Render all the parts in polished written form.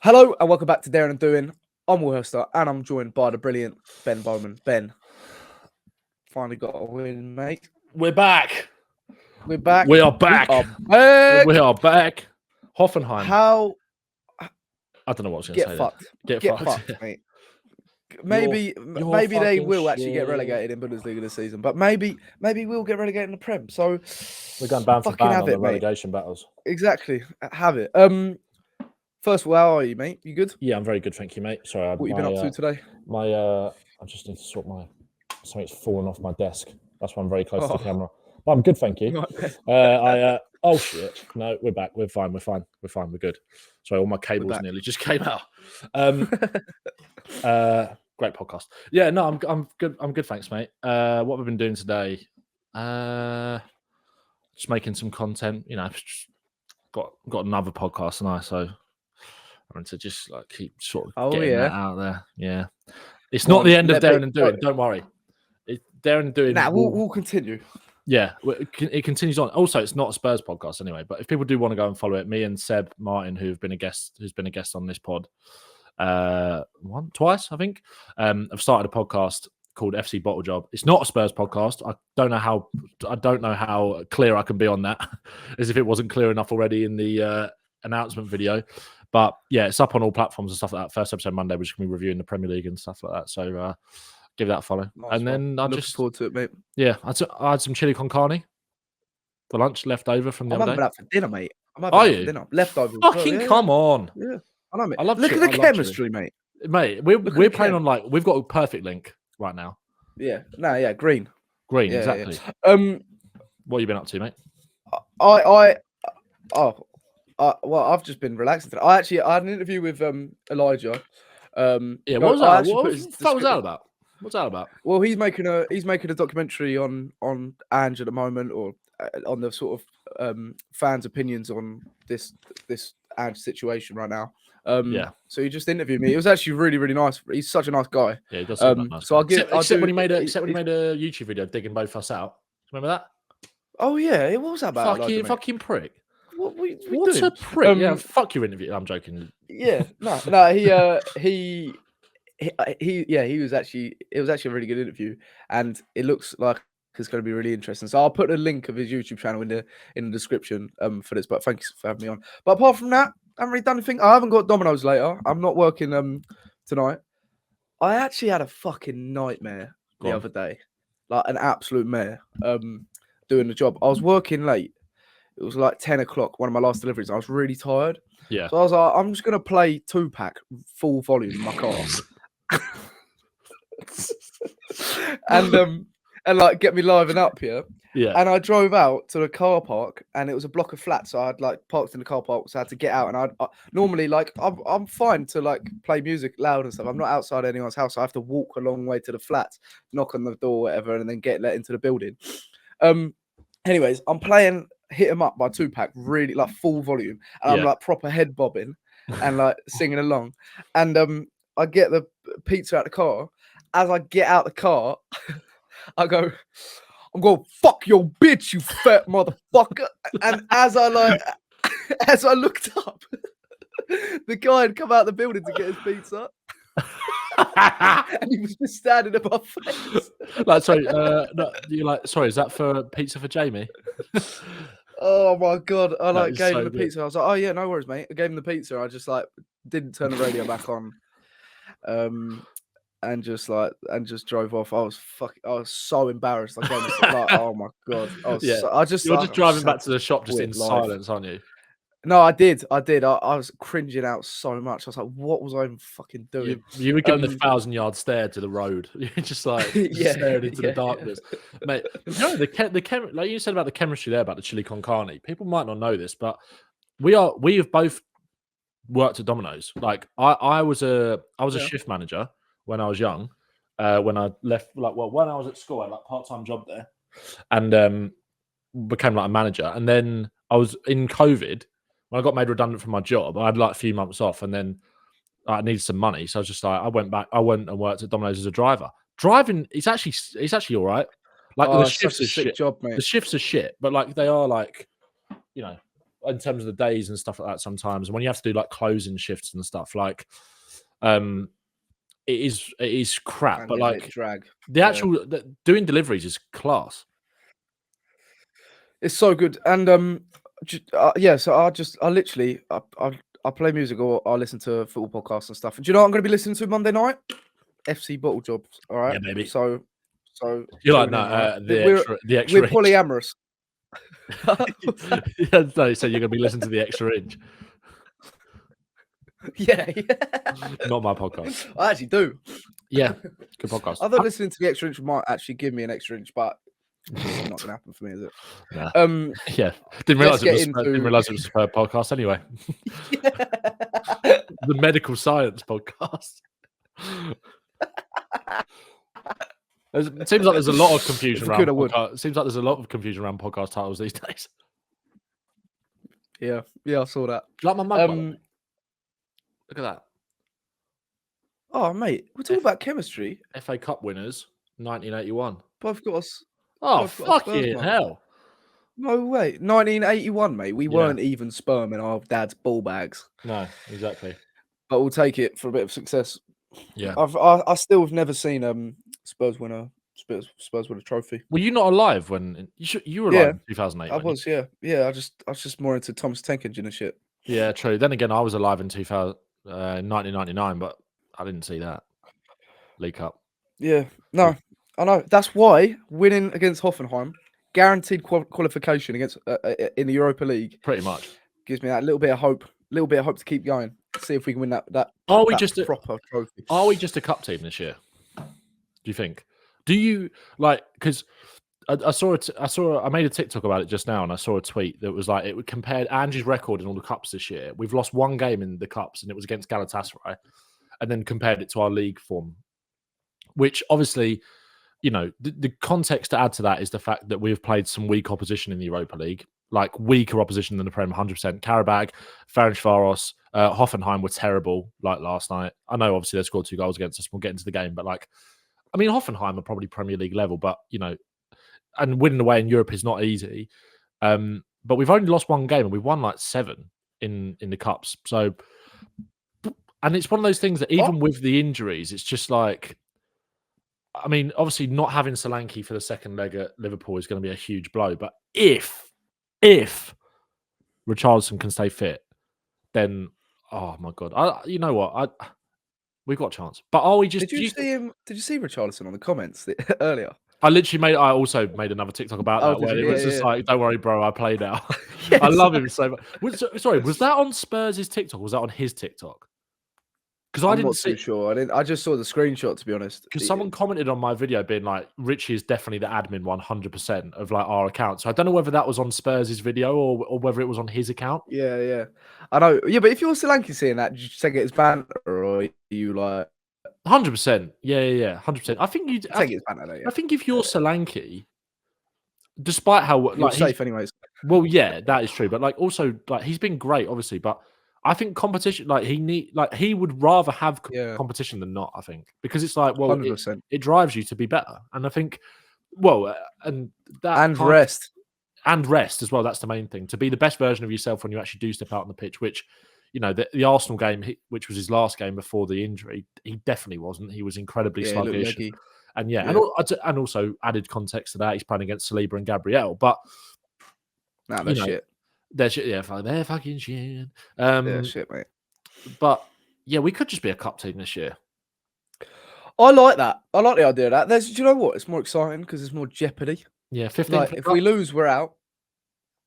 Hello and welcome back to Daring and Doing. I'm Hester and I'm joined by the brilliant Ben Bowman. Ben, finally got a win, mate. We're back. We're back. We are back. We are back. Hoffenheim. How? I don't know what I was going to say. Fucked. Get fucked, mate. Maybe they will actually get relegated in Bundesliga this season, but maybe we'll get relegated in the Prem. So we're going band for band on the relegation battles. Exactly. Have it. First of all, how are you, mate? You good? Yeah, I'm very good, thank you, mate. Sorry, what you been up to today? I just need to sort something's fallen off my desk. That's why I'm very close to the camera. But I'm good, thank you. Oh shit! No, we're back. We're fine. We're good. Sorry, all my cables nearly just came out. Great podcast. Yeah, no, I'm good. I'm good, thanks, mate. What have we been doing today? Just making some content. You know, just got another podcast, and so I want to just like keep sort of getting that out there. Yeah, it's not the end of Daring and Doing. Don't worry. Daring and Doing. We'll continue. Yeah, it continues on. Also, it's not a Spurs podcast anyway. But if people do want to go and follow it, me and Seb Martin, who's been a guest on this pod, twice, I think, have started a podcast called FC Bottle Job. It's not a Spurs podcast. I don't know how clear I can be on that, as if it wasn't clear enough already in the announcement video. But yeah, it's up on all platforms and stuff like that. First episode Monday, we're just going to be reviewing the Premier League and stuff like that. So give that a follow. Nice and then I just forward to it, mate. Yeah, I had some chili con carne for lunch, left over from the other day. I'm having that for dinner, mate. Are you? For dinner. Leftover. Come on. Yeah, I know, mate. I love Look at the chemistry, mate. Mate, we're playing on we've got a perfect link right now. Yeah. No, yeah, green. Green, exactly. Yeah. What have you been up to, mate? Well, I've just been relaxing today. I had an interview with Elijah. Yeah, what was that? What was that about? What's that about? Well, he's making a documentary on Ange at the moment, or on the sort of fans' opinions on this Ange situation right now. So he just interviewed me. It was actually really, really nice. He's such a nice guy. Yeah, he does seem like a nice guy. Except when he made a YouTube video digging both us out. Remember that? Oh yeah, what was that about? Fucking prick. What's a prick? Yeah, fuck your interview. I'm joking. Yeah, no. He was actually. It was actually a really good interview, and it looks like it's going to be really interesting. So I'll put a link of his YouTube channel in the description for this. But thanks for having me on. But apart from that, I haven't really done anything. I haven't got Domino's later. I'm not working tonight. I actually had a fucking nightmare the other day, like an absolute mare. Doing the job, I was working late. It was like 10 o'clock, one of my last deliveries. I was really tired. Yeah. So I was like, I'm just going to play 2-pack full volume in my car. and like get me liven up here. Yeah. And I drove out to the car park, and it was a block of flats. So I'd like parked in the car park, so I had to get out. And I normally like I'm fine to like play music loud and stuff. I'm not outside anyone's house. So I have to walk a long way to the flats, knock on the door, whatever, and then get let into the building. Anyways, I'm playing Hit 'Em Up by 2-pack, really like full volume, and I'm like proper head bobbing and like singing along. And I get the pizza out the car. As I get out the car, I'm going, fuck your bitch, you fat motherfucker. And as I looked up, the guy had come out of the building to get his pizza. And he was just standing in my face. Like, sorry, you're like, sorry, is that for pizza for Jamie? Oh my god! I gave him the pizza. I was like, oh yeah, no worries, mate. I gave him the pizza. I just like didn't turn the radio back on, and just drove off. I was so embarrassed. Like, oh my god! You're just driving back to the shop just in silence, aren't you? No, I did. I was cringing out so much. I was like, what was I even fucking doing? You were giving the 1,000-yard stare to the road. You're just like staring into the darkness. Mate, you know, like you said about the chemistry there, about the chili con carne. People might not know this, but we have both worked at Domino's. Like I was a shift manager when I was young. When I left, when I was at school, I had like part-time job there, and became like a manager. And then I was in COVID. When I got made redundant from my job, I had like a few months off, and then I needed some money. So I was just like, I went and worked at Domino's as a driver. Driving, it's actually all right. Like the shifts are shit. Job, mate. The shifts are shit, but like they are like, you know, in terms of the days and stuff like that sometimes. And when you have to do like closing shifts and stuff, like it is crap. But like drag. The actual doing deliveries is class. It's so good, and so I literally play music or I listen to football podcasts and stuff. And do you know what I'm going to be listening to Monday night? FC Bottle Jobs. All right, Yeah, maybe. So you're like, no, right? the extra. We're polyamorous. Yeah, no, so you're going to be listening to the extra inch. Yeah. Not my podcast. I actually do. Yeah, good podcast. I thought listening to the extra inch might actually give me an extra inch, but it's not gonna happen for me, is it? Nah. Yeah, didn't realize it was a podcast anyway. The medical science podcast. It seems like there's a lot of confusion around. It seems like there's a lot of confusion around podcast titles these days. Yeah, I saw that. Like my mug. Look at that. Oh, mate, we're talking about chemistry. FA Cup winners, 1981. Both got us. Oh, fucking hell. No way. 1981, mate. We weren't even sperm in our dad's ball bags. No, exactly. But we'll take it for a bit of success. Yeah. I still have never seen Spurs win a trophy. Were you not alive when you were alive in 2008? I was, yeah. Yeah, I was just more into Thomas Tank Engine and shit. Yeah, true. Then again, I was alive in 1999, but I didn't see that League Cup. Yeah, no, I know. That's why winning against Hoffenheim, guaranteed qualification against in the Europa League, pretty much gives me that little bit of hope to keep going. See if we can win that proper trophy. Are we just a cup team this year? Do you think? Do you like? Because I made a TikTok about it just now, and I saw a tweet that was like it would compare Angie's record in all the cups this year. We've lost one game in the cups, and it was against Galatasaray, and then compared it to our league form, which obviously, the context to add to that is the fact that we've played some weak opposition in the Europa League, like weaker opposition than the Prem, 100%. Karabag, Ferencvaros, Hoffenheim were terrible, like last night. I know obviously they scored 2 goals against us. We'll get into the game, but Hoffenheim are probably Premier League level, but and winning away in Europe is not easy. But we've only lost one game and we've won like 7 in the cups. So, and it's one of those things that even with the injuries, it's just like, obviously not having Solanke for the second leg at Liverpool is going to be a huge blow. But if Richarlison can stay fit, then oh my god, you know what? We've got a chance. But are we just? Did you see Richarlison on the comments earlier? I also made another TikTok about that where it was just like, don't worry, bro, I play now. Yes. I love him so much. Sorry, was that on Spurs' TikTok? Or was that on his TikTok? Because I'm not too sure. I just saw the screenshot, to be honest. Because someone commented on my video being like, Richie is definitely the admin 100% of like our account. So I don't know whether that was on Spurs' video or whether it was on his account. Yeah. I know. Yeah, but if you're Solanke seeing that, did you take it as banter or are you like 100%? Yeah, 100%. I think you take it as banter. Yeah. I think if you're Solanke, despite how you're safe anyways. Well, yeah, that is true. But also he's been great, obviously, but I think competition, he would rather have competition than not. I think because it's like, well, 100%. It drives you to be better, and I think, and rest as well. That's the main thing, to be the best version of yourself when you actually do step out on the pitch. Which, the Arsenal game, which was his last game before the injury, he definitely wasn't. He was incredibly sluggish, and also added context to that, he's playing against Saliba and Gabriel, but that's shit. They're shit, they're fucking shit. They're shit, mate. But yeah, we could just be a cup team this year. I like that. I like the idea of that. Do you know what? It's more exciting because there's more jeopardy. Yeah, 15. If we lose, we're out,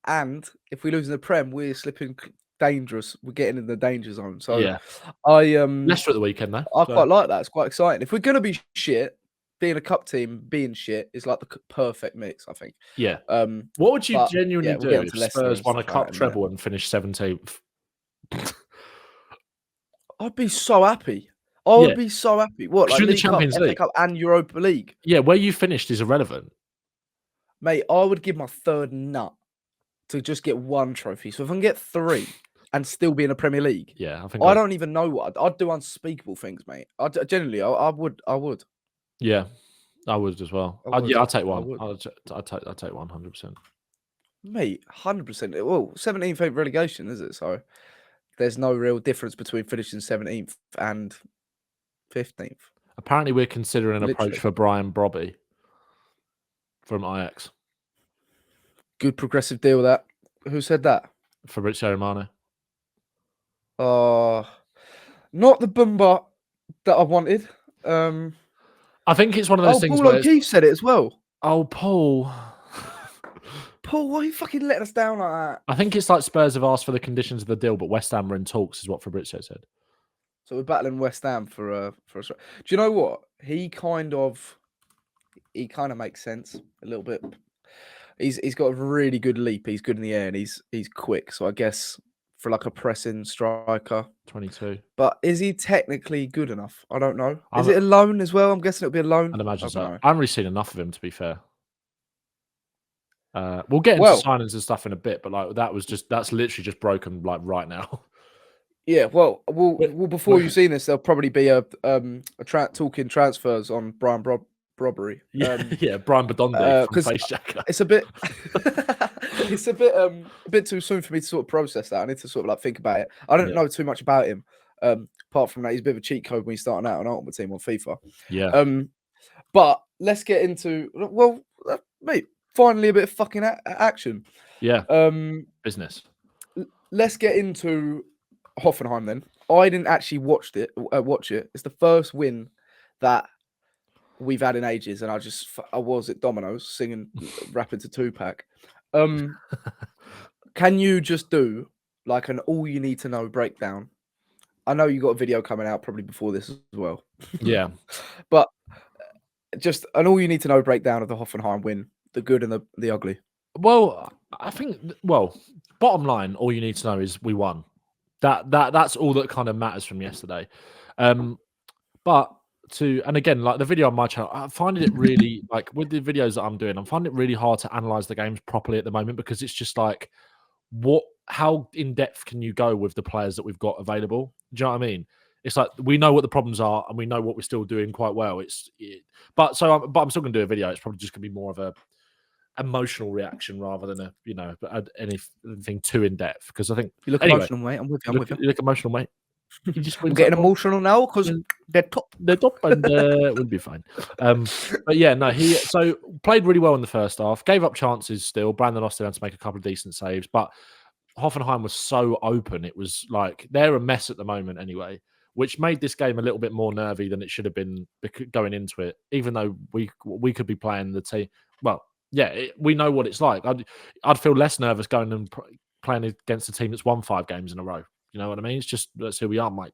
and if we lose in the Prem, we're slipping dangerous. We're getting in the danger zone. So yeah, Leicester at the weekend though. I quite like that. It's quite exciting. If we're gonna be shit, being a cup team, being shit is like the perfect mix, I think. Yeah. What would you genuinely do if Spurs won a cup treble and finished 17th? I'd be so happy. I would be so happy. What, like the Champions League, FA Cup and Europa League? Yeah, where you finished is irrelevant, mate. I would give my third nut to just get 1 trophy. So if I can get 3 and still be in a Premier League, I don't even know what I'd do. Unspeakable things, mate. I would. Yeah, I would as well. I'd take 1. I'd take 100%. Mate, 100%. Well, 17th ain't relegation, is it? So there's no real difference between finishing 17th and 15th. Apparently, we're considering an approach for Brian Brobbery from Ajax. Good progressive deal, that. Who said that? Fabrizio Romano. Not the Bumba that I wanted. I think it's one of those things Paul where O'Keefe said it as well. Oh, Paul. Paul, why are you fucking letting us down like that? I think it's like Spurs have asked for the conditions of the deal, but West Ham are in talks, is what Fabrizio said. So we're battling West Ham for a. Do you know what? He kind of makes sense a little bit. He's got a really good leap. He's good in the air and he's quick. So I guess for like a pressing striker, 22. But is he technically good enough? I don't know. Is it a loan as well? I'm guessing it'll be a loan. I'd imagine so. Know. I haven't really seen enough of him, to be fair. We'll get into signings and stuff in a bit, but like that's literally just broken like right now. Yeah, well, before you've seen this, there'll probably be a talking transfers on Brian Brobbery. Yeah, Brian Badondi from Facejacker. It's a bit, it's a bit too soon for me to sort of process that. I need to sort of like think about it. I don't know too much about him. Apart from that, he's a bit of a cheat code when he's starting out on Ultimate Team on FIFA. Yeah. But let's get into mate. Finally, a bit of fucking action. Yeah. Business. Let's get into Hoffenheim then. I didn't actually watch it. It's the first win that we've had in ages, and I was at Domino's singing, rapping to Tupac. Can you just do like an all you need to know breakdown? I know you got a video coming out probably before this as well. Yeah, but just an all you need to know breakdown of the Hoffenheim win, the good and the ugly. Well, I think bottom line, all you need to know is we won. That's all that kind of matters from yesterday. But and again, like the video on my channel, I find it really like with the videos that I'm doing, I'm finding it really hard to analyze the games properly at the moment because it's just like how in depth can you go with the players that we've got available? Do you know what I mean? It's like we know what the problems are and we know what we're still doing quite well. But I'm still going to do a video. It's probably just going to be more of a emotional reaction rather than anything too in depth because I think you look emotional, mate. I'm with you. You look emotional, mate. I'm getting emotional now because they're top. They're top, and we'll be fine. But yeah, no, he played really well in the first half. Gave up chances still. Brandon Austin had to make a couple of decent saves, but Hoffenheim was so open. It was like they're a mess at the moment anyway, which made this game a little bit more nervy than it should have been going into it. Even though we could be playing the team. Well, yeah, we know what it's like. I'd feel less nervous going and playing against a team that's won 5 games in a row. You know what I mean? It's just that's who we are, Mike.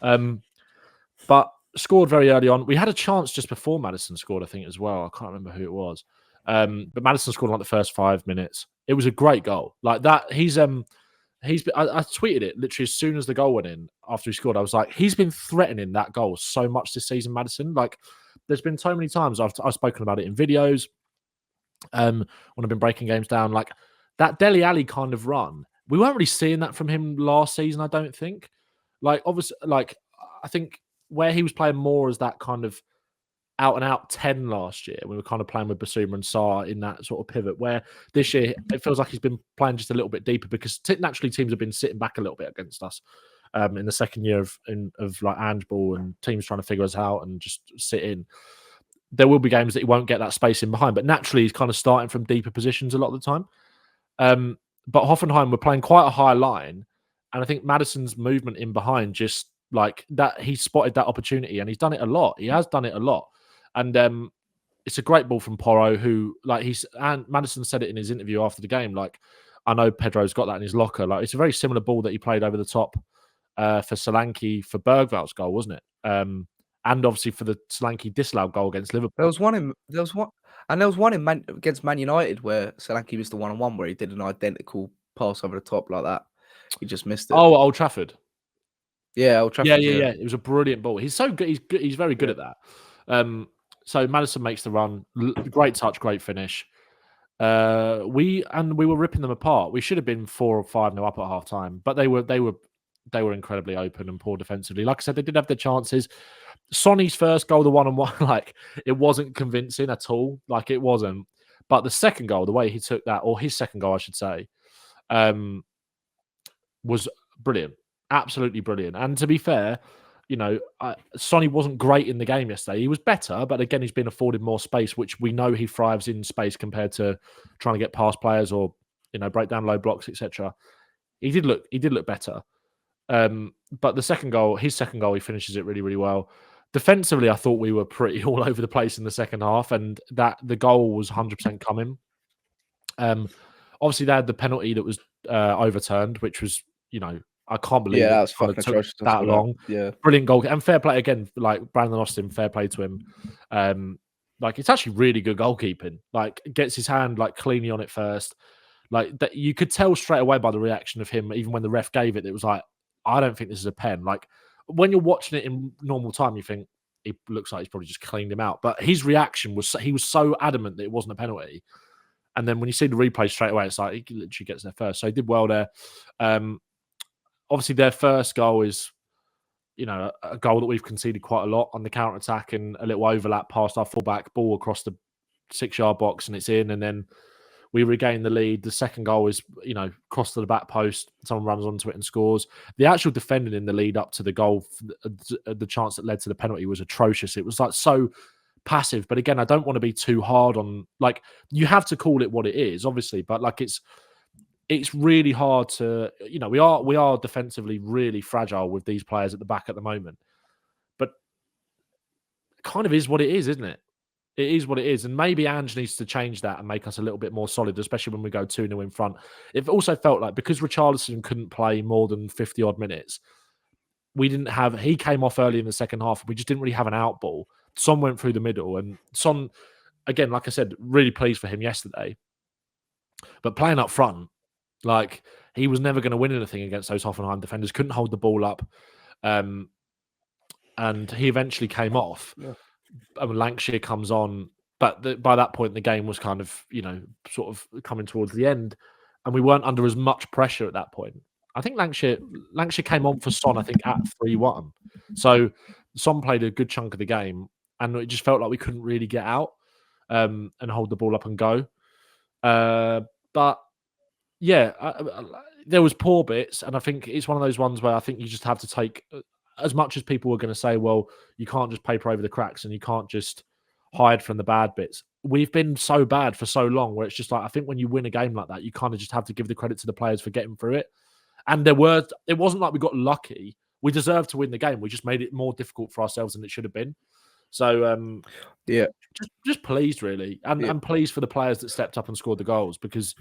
But scored very early on. We had a chance just before Maddison scored, I think, as well. I can't remember who it was. But Maddison scored in like the first 5 minutes. It was a great goal. Like that, I tweeted it literally as soon as the goal went in after he scored. I was like, he's been threatening that goal so much this season, Maddison. Like, there's been so many times I've spoken about it in videos. When I've been breaking games down, like that Dele Alli kind of run. We weren't really seeing that from him last season, I don't think. Like, obviously, like I think where he was playing more as that kind of out-and-out 10 last year, we were kind of playing with Basuma and Sarr in that sort of pivot, where this year it feels like he's been playing just a little bit deeper because naturally teams have been sitting back a little bit against us in the second year of like handball and teams trying to figure us out and just sit in. There will be games that he won't get that space in behind, but naturally he's kind of starting from deeper positions a lot of the time. But Hoffenheim were playing quite a high line, and I think Maddison's movement in behind just like that, he spotted that opportunity, and he's done it a lot. He has done it a lot, and it's a great ball from Porro, who and Maddison said it in his interview after the game. Like, I know Pedro's got that in his locker. Like, it's a very similar ball that he played over the top for Solanke for Bergval's goal, wasn't it? And obviously for the Solanke disallowed goal against Liverpool. There was one against Man United where Solanke missed the 1-on-1 where he did an identical pass over the top like that. He just missed it. Oh, Old Trafford. Yeah, Old Trafford. Yeah. It was a brilliant ball. He's so good. He's very good at that. So Maddison makes the run. Great touch, great finish. We were ripping them apart. We should have been 4 or 5-0 up at half time, but they were incredibly open and poor defensively. Like I said, they did have their chances. Sonny's first goal, the 1-on-1, like it wasn't convincing at all. Like it wasn't. But the second goal, the way he took that, or his second goal, I should say, was brilliant. Absolutely brilliant. And to be fair, Sonny wasn't great in the game yesterday. He was better, but again, he's been afforded more space, which we know he thrives in space compared to trying to get past players or break down low blocks, etc. He did look better. But his second goal, he finishes it really, really well. Defensively, I thought we were pretty all over the place in the second half, and that the goal was 100% coming. Obviously, they had the penalty that was overturned, which was, I can't believe that was fucking took atrocious that long. Yeah, brilliant goal and fair play again. Like Brandon Austin, fair play to him. Like it's actually really good goalkeeping. Like gets his hand like cleanly on it first. Like that, you could tell straight away by the reaction of him, even when the ref gave it. It was like, I don't think this is a pen. Like when you're watching it in normal time, you think it looks like he's probably just cleaned him out. But his reaction was he was so adamant that it wasn't a penalty. And then when you see the replay straight away, it's like he literally gets there first. So he did well there. Obviously, their first goal is, a goal that we've conceded quite a lot on the counter attack and a little overlap past our fullback, ball across the 6-yard box, and it's in. And then we regain the lead. The second goal is, cross to the back post. Someone runs onto it and scores. The actual defending in the lead up to the goal, the chance that led to the penalty was atrocious. It was like so passive. But again, I don't want to be too hard on, like, you have to call it what it is, obviously. But like it's really hard to, we are defensively really fragile with these players at the back at the moment. But it kind of is what it is, isn't it? It is what it is. And maybe Ange needs to change that and make us a little bit more solid, especially when we go 2-0 in front. It also felt like because Richarlison couldn't play more than 50-odd minutes, he came off early in the second half. We just didn't really have an out ball. Son went through the middle. And Son, again, like I said, really pleased for him yesterday. But playing up front, like, he was never going to win anything against those Hoffenheim defenders. Couldn't hold the ball up. And he eventually came off. Yeah. And Lancashire comes on. But by that point, the game was kind of, sort of coming towards the end. And we weren't under as much pressure at that point. I think Lancashire came on for Son, I think, at 3-1. So Son played a good chunk of the game. And it just felt like we couldn't really get out and hold the ball up and go. But yeah, there was poor bits, and I think it's one of those ones where I think you just have to take, as much as people were going to say, well, you can't just paper over the cracks and you can't just hide from the bad bits. We've been so bad for so long where it's just like, I think when you win a game like that, you kind of just have to give the credit to the players for getting through it. And it wasn't like we got lucky. We deserved to win the game. We just made it more difficult for ourselves than it should have been. So, yeah, just pleased really. And pleased for the players that stepped up and scored the goals, because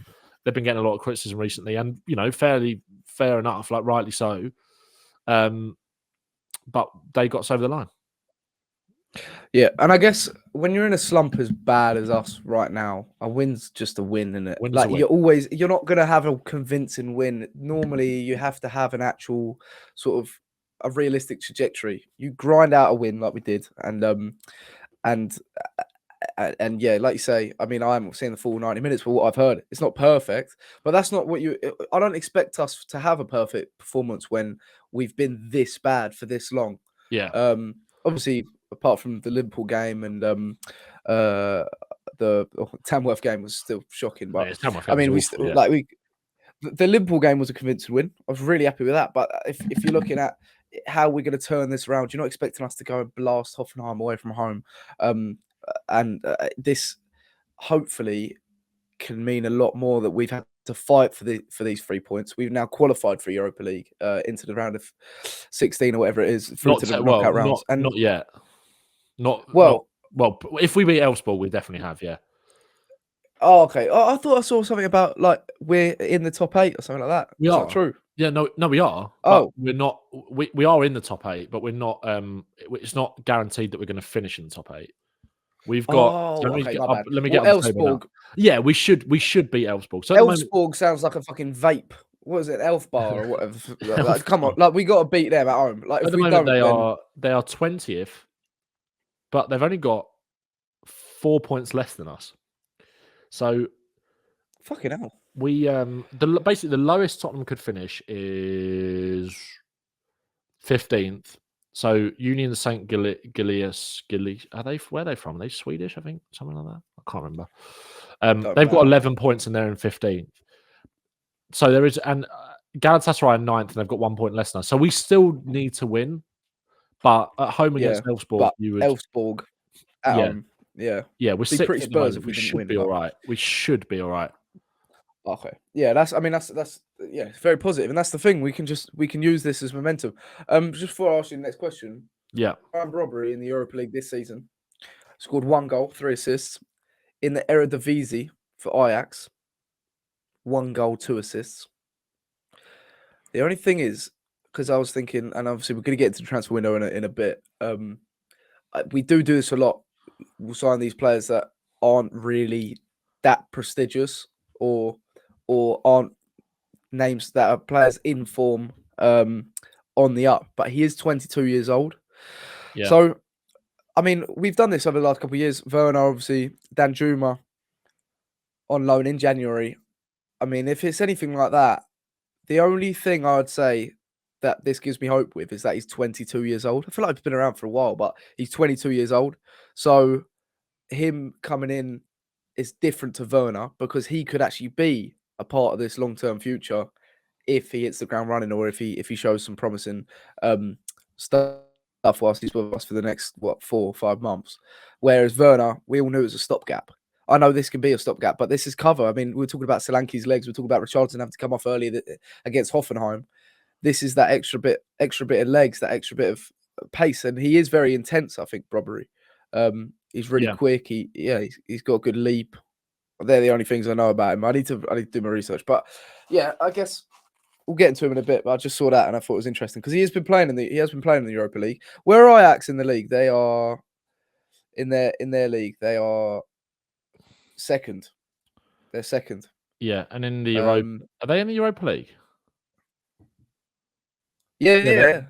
they've been getting a lot of criticism recently, and fairly fair enough, like rightly so. But they got us over the line. Yeah, and I guess when you're in a slump as bad as us right now, a win's just a win, isn't it? Like you're not gonna have a convincing win. Normally, you have to have an actual sort of a realistic trajectory. You grind out a win like we did, and yeah, like you say, I mean, I haven't seen the full 90 minutes, but what I've heard, it's not perfect. But that's not what I don't expect us to have a perfect performance when we've been this bad for this long. Yeah. Obviously, apart from the Liverpool game and the Tamworth game was still shocking. But I mean, the Liverpool game was a convincing win. I was really happy with that. But if you're looking at how we're going to turn this around, you're not expecting us to go and blast Hoffenheim away from home. And this hopefully can mean a lot more that we've had to fight for these 3 points. We've now qualified for Europa League into the round of 16 or whatever it is, through to the knockout rounds. And not yet. Well, if we beat Elfsborg, we definitely have, yeah. Oh, okay. I thought I saw something about like we're in the top 8 or something like that. Is that true? Yeah, no, we are. Oh, we're not. We are in the top 8, but we're not. It's not guaranteed that we're going to finish in the top 8. We've got. Let me get Elfsborg. Yeah, we should beat Elfsborg. So Elfsborg sounds like a fucking vape. What is it, Elf Bar or whatever? Like, come on, like we got to beat them at home. Like at the moment, they are 20th, but they've only got 4 points less than us. So, fucking hell. We basically the lowest Tottenham could finish is 15th, So Union St. Gilius, are they? Where are they from? Are they Swedish? I think something like that. I can't remember. They've got 11 points and they're in 15th. So there is, and Galatasaray are 9th and they've got 1 point less now. So we still need to win, but at home against Elfsborg, but you would Elfsborg at home, we're be 6th pretty at the Spurs moment. if We we didn't should win. be all right. We should be all right. Okay, yeah, that's it's very positive, and that's the thing. We can use this as momentum. Just before I ask you the next question, Yeah, Brobbery in the Europa League this season scored 1 goal, 3 assists in the Eredivisie for Ajax. 1 goal, 2 assists. The only thing is, because I was thinking, and obviously we're going to get into the transfer window in a bit. We do this a lot. We'll sign these players that aren't really that prestigious or aren't names that are players in form on the up. But he is 22 years old. yeah. So, I mean, we've done this over the last couple of years. Werner, obviously, Danjuma on loan in January. I mean, if it's anything like that, the only thing I'd say that this gives me hope with is that he's 22 years old. I feel like he's been around for a while, but he's 22 years old. So him coming in is different to Werner because he could actually be a part of this long-term future if he hits the ground running or if he shows some promising stuff whilst he's with us for the next 4 or 5 months. Whereas Werner, we all knew it was a stopgap. I know this can be a stopgap, but this is cover. I mean, we're talking about Solanke's legs. We're talking about Richarlison having to come off early against Hoffenheim. This is that extra bit of legs, that extra bit of pace, and he is very intense. I think Brobbery. He's really quick. He's got a good leap. They're the only things I know about him. I need to do my research, but yeah, I guess we'll get into him in a bit. But I just saw that and I thought it was interesting because he has been playing in the Europa League. Where are Ajax in the league? They are in their league. They are second. They're second. Yeah, and in the Europa, are they in the Europa League? Yeah.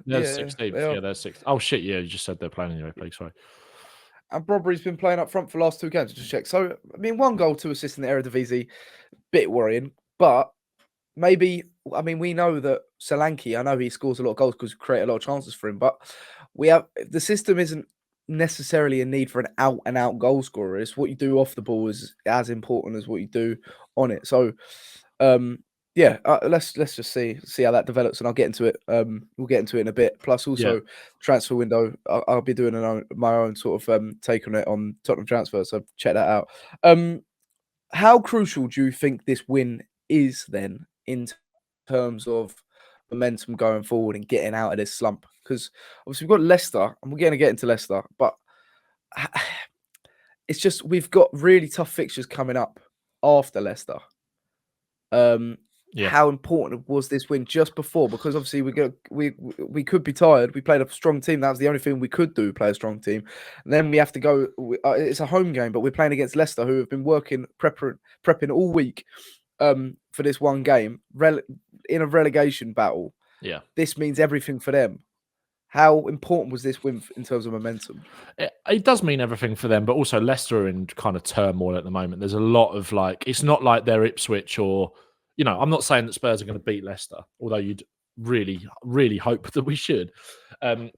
They're 16th. Yeah, they're 6th. Oh shit! Yeah, you just said they're playing in the Europa League. Sorry. And Brobbery's been playing up front for the last 2 games. Just check. So I mean, 1 goal, 2 assists in the Eredivisie, bit worrying. But maybe, I mean, we know that Solanke, I know he scores a lot of goals because we create a lot of chances for him. But the system isn't necessarily a need for an out-and-out goal scorer. It's what you do off the ball is as important as what you do on it. So, let's just see how that develops, and I'll get into it. We'll get into it in a bit. Plus, also transfer window. I'll be doing my own sort of take on it on Tottenham transfer. So check that out. How crucial do you think this win is then in terms of momentum going forward and getting out of this slump? Because obviously we've got Leicester, and we're going to get into Leicester, but it's just we've got really tough fixtures coming up after Leicester. How important was this win just before? Because obviously we could be tired. We played a strong team. That was the only thing we could do, play a strong team. And then we have to go. It's a home game, but we're playing against Leicester, who have been prepping all week for this one game in a relegation battle. Yeah, this means everything for them. How important was this win in terms of momentum? It does mean everything for them, but also Leicester are in kind of turmoil at the moment. There's a lot of it's not like they're Ipswich or, I'm not saying that Spurs are going to beat Leicester, although you'd really, really hope that we should. But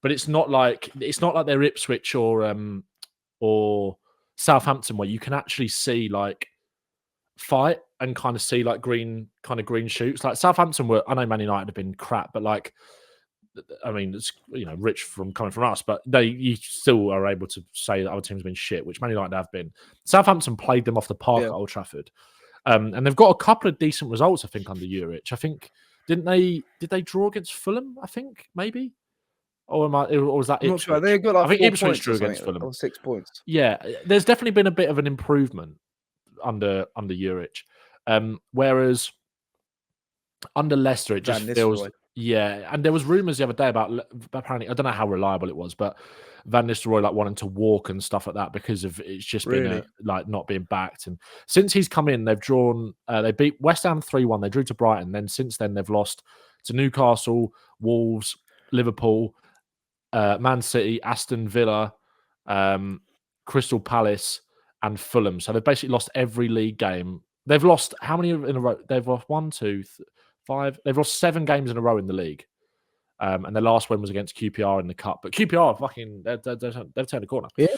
it's not like they're Ipswich or Southampton where you can actually see fight and kind of see green shoots. Like Southampton were, I know Man United have been crap, but I mean, it's rich from coming from us, but you still are able to say that our team's been shit, which Man United have been. Southampton played them off the park at Old Trafford, and they've got a couple of decent results, I think, under Juric. I think did they draw against Fulham? I think maybe, or was that? I'm not sure. They got I think 4 Ipswich points drew against Fulham, or 6 points. Yeah, there's definitely been a bit of an improvement under Juric, whereas under Leicester it just feels. Yeah, and there was rumours the other day about apparently I don't know how reliable it was, but Van Nistelrooy wanting to walk and stuff like that because of it's just been not being backed. And since he's come in, they've drawn. They beat West Ham 3-1. They drew to Brighton. Then since then they've lost to Newcastle, Wolves, Liverpool, Man City, Aston Villa, Crystal Palace, and Fulham. So they've basically lost every league game. They've lost how many in a row? They've lost 1, 2, 5. They've lost 7 games in a row in the league. And their last win was against QPR in the cup. But QPR fucking they've turned a corner. Yeah.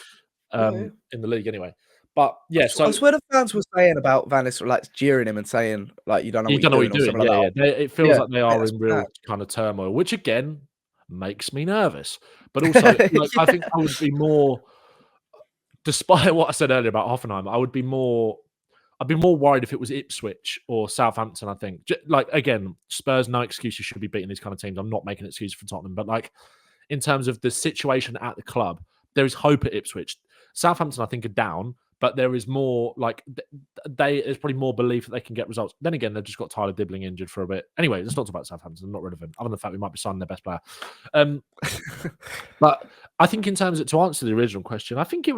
In the league anyway. But yeah, I swear the fans were saying about Van Nistelrooy, like jeering him and saying like you don't know what you're doing or something like that. It feels like they are in real kind of turmoil, which again makes me nervous. But also, like, I think I would be more, despite what I said earlier about Hoffenheim, I'd be more worried if it was Ipswich or Southampton. I think, like, again, Spurs, no excuses, should be beating these kind of teams. I'm not making excuses for Tottenham, but like in terms of the situation at the club, there is hope at Ipswich. Southampton, I think, are down, but there is more, like, there's probably more belief that they can get results. Then again, they've just got Tyler Dibbling injured for a bit. Anyway, let's not talk about Southampton. Not relevant, other than the fact we might be signing their best player. But I think in terms of, to answer the original question, I think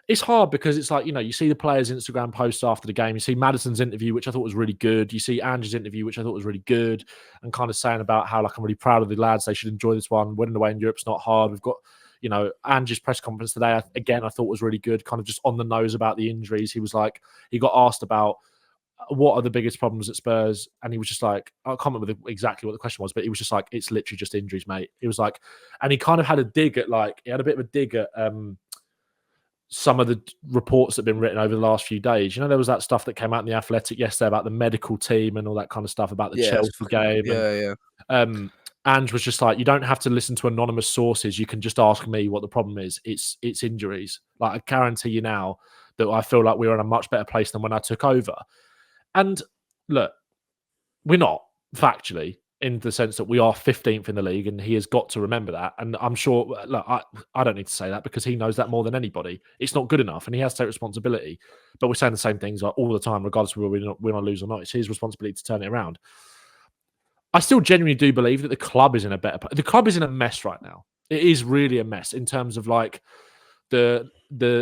it's hard because it's like, you know, you see the players' Instagram posts after the game. You see Maddison's interview, which I thought was really good. You see Ange's interview, which I thought was really good, and kind of saying about how, like, I'm really proud of the lads. They should enjoy this one. Winning away in Europe's not hard. We've got, you know, Ange's press conference today, again, I thought was really good, kind of just on the nose about the injuries. He was like, he got asked about what are the biggest problems at Spurs, and he was just like, I can't remember exactly what the question was, but he was just like, it's literally just injuries, mate. He was like, and he kind of had a dig at, like, he had a bit of a dig at some of the reports that have been written over the last few days. You know, there was that stuff that came out in The Athletic yesterday about the medical team and all that kind of stuff about the Chelsea game. Ange was just like, you don't have to listen to anonymous sources. You can just ask me what the problem is. It's injuries. Like, I guarantee you now that I feel like we're in a much better place than when I took over. And look, we're not, factually, in the sense that we are 15th in the league, and he has got to remember that. And I'm sure, look, I don't need to say that because he knows that more than anybody. It's not good enough, and he has to take responsibility. But we're saying the same things all the time, regardless of whether we win or lose or not. It's his responsibility to turn it around. I still genuinely do believe that the club is in a better place. The club is in a mess right now. It is really a mess in terms of, like, the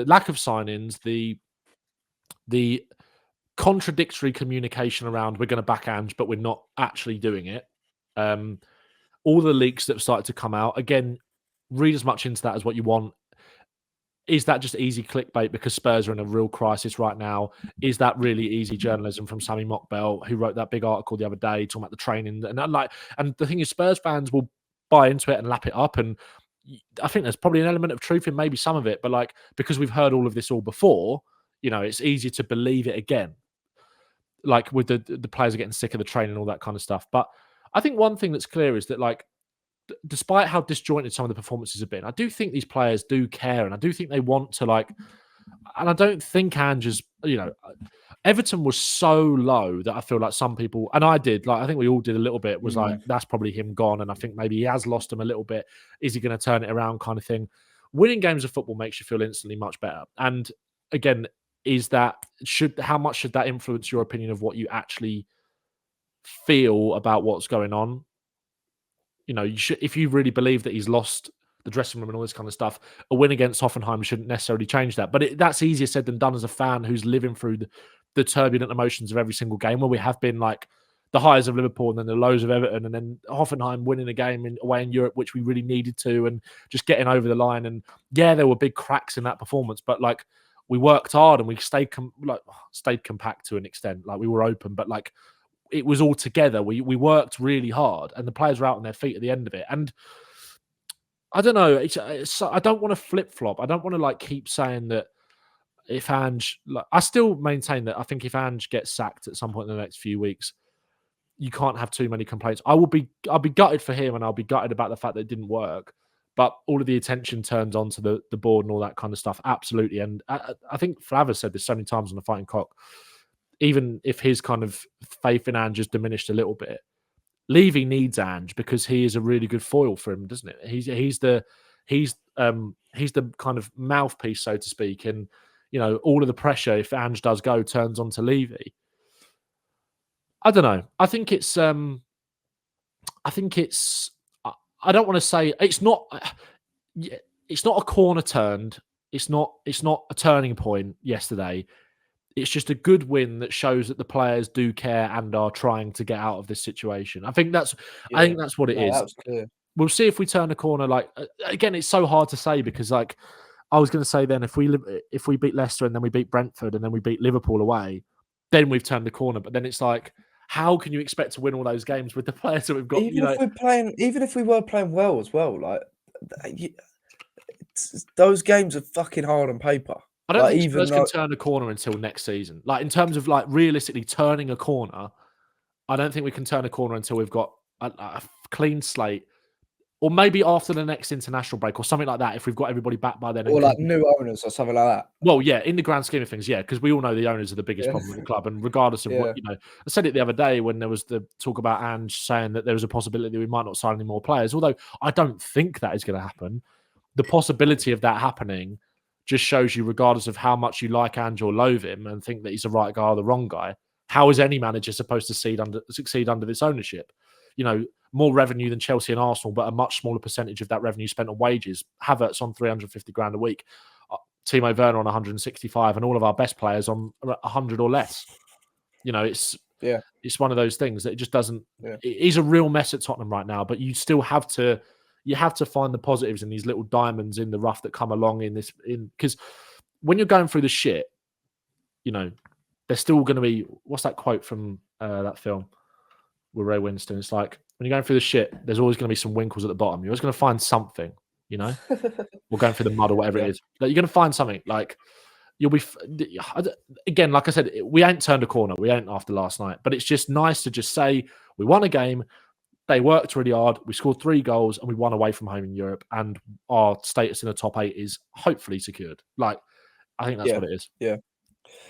lack of signings, the contradictory communication around we're going to back Ange, but we're not actually doing it. All the leaks that have started to come out, again, read as much into that as what you want. Is that just easy clickbait because Spurs are in a real crisis right now? Is that really easy journalism from Sammy Mockbell, who wrote that big article the other day talking about the training? And the thing is, Spurs fans will buy into it and lap it up. And I think there's probably an element of truth in maybe some of it, but, like, because we've heard all of this all before, you know, it's easier to believe it again. Like, with the players are getting sick of the training and all that kind of stuff. But I think one thing that's clear is that, like, despite how disjointed some of the performances have been, I do think these players do care, and I do think they want to, like, and I don't think Ange's, you know, Everton was so low that I feel like some people, and I did, like, I think we all did a little bit, was like, that's probably him gone, and I think maybe he has lost him a little bit. Is he going to turn it around, kind of thing? Winning games of football makes you feel instantly much better. And again, how much should that influence your opinion of what you actually feel about what's going on? You know, if you really believe that he's lost the dressing room and all this kind of stuff, a win against Hoffenheim shouldn't necessarily change that. But that's easier said than done as a fan who's living through the turbulent emotions of every single game, where we have been, like, the highs of Liverpool and then the lows of Everton, and then Hoffenheim winning a game away in Europe, which we really needed to, and just getting over the line. And yeah, there were big cracks in that performance, but, like, we worked hard and we stayed compact to an extent. Like, we were open, but, like, it was all together. We worked really hard, and the players were out on their feet at the end of it. And I don't know. I don't want to flip flop. I don't want to, like, keep saying that if Ange, like, I still maintain that I think if Ange gets sacked at some point in the next few weeks, you can't have too many complaints. I'll be gutted for him, and I'll be gutted about the fact that it didn't work. But all of the attention turns onto the board and all that kind of stuff. Absolutely. And I think Flav has said this so many times on the Fighting Cock. Even if his kind of faith in Ange has diminished a little bit, Levy needs Ange because he is a really good foil for him, doesn't it? He's the kind of mouthpiece, so to speak, and, you know, all of the pressure, if Ange does go, turns onto Levy. I don't know. I think it's. I don't want to say it's not. It's not a corner turned. It's not a turning point yesterday. It's just a good win that shows that the players do care and are trying to get out of this situation. I think that's what it is. That was clear. We'll see if we turn the corner. Like, again, it's so hard to say because, like, I was going to say then if we beat Leicester and then we beat Brentford and then we beat Liverpool away, then we've turned the corner. But then it's like, how can you expect to win all those games with the players that we've got? Even if we were playing well as well, like those games are fucking hard on paper. I don't Like, think even Spurs can turn a corner until next season. Like in terms of like realistically turning a corner, I don't think we can turn a corner until we've got a clean slate, or maybe after the next international break or something like that. If we've got everybody back by then, or like new owners or something like that. well, yeah, in the grand scheme of things, yeah, because we all know the owners are the biggest Yeah. problem with the club, and regardless of what Yeah. you know, I said it the other day when there was the talk about Ange saying that there was a possibility that we might not sign any more players. Although I don't think that is going to happen. The possibility of that happening just shows you, regardless of how much you like Ange or loathe him and think that he's the right guy or the wrong guy, how is any manager supposed to succeed under this ownership? You know, more revenue than Chelsea and Arsenal, but a much smaller percentage of that revenue spent on wages. Havertz on 350 grand a week. Timo Werner on 165, and all of our best players on 100 or less. You know, it's one of those things that it just doesn't. Yeah. He's a real mess at Tottenham right now, but you still have to. You have to find the positives in these little diamonds in the rough that come along because when you're going through the shit, you know, there's still going to be. What's that quote from that film with Ray Winston? It's like, when you're going through the shit, there's always going to be some winkles at the bottom. You're always going to find something, you know, or going through the mud or whatever it is. Like, you're going to find something. Like, you'll be again, like I said, we ain't turned a corner. We ain't after last night, but it's just nice to just say we won a game. They worked really hard. We scored 3 goals and we won away from home in Europe, and our status in the top 8 is hopefully secured. Like, I think that's what it is. Yeah.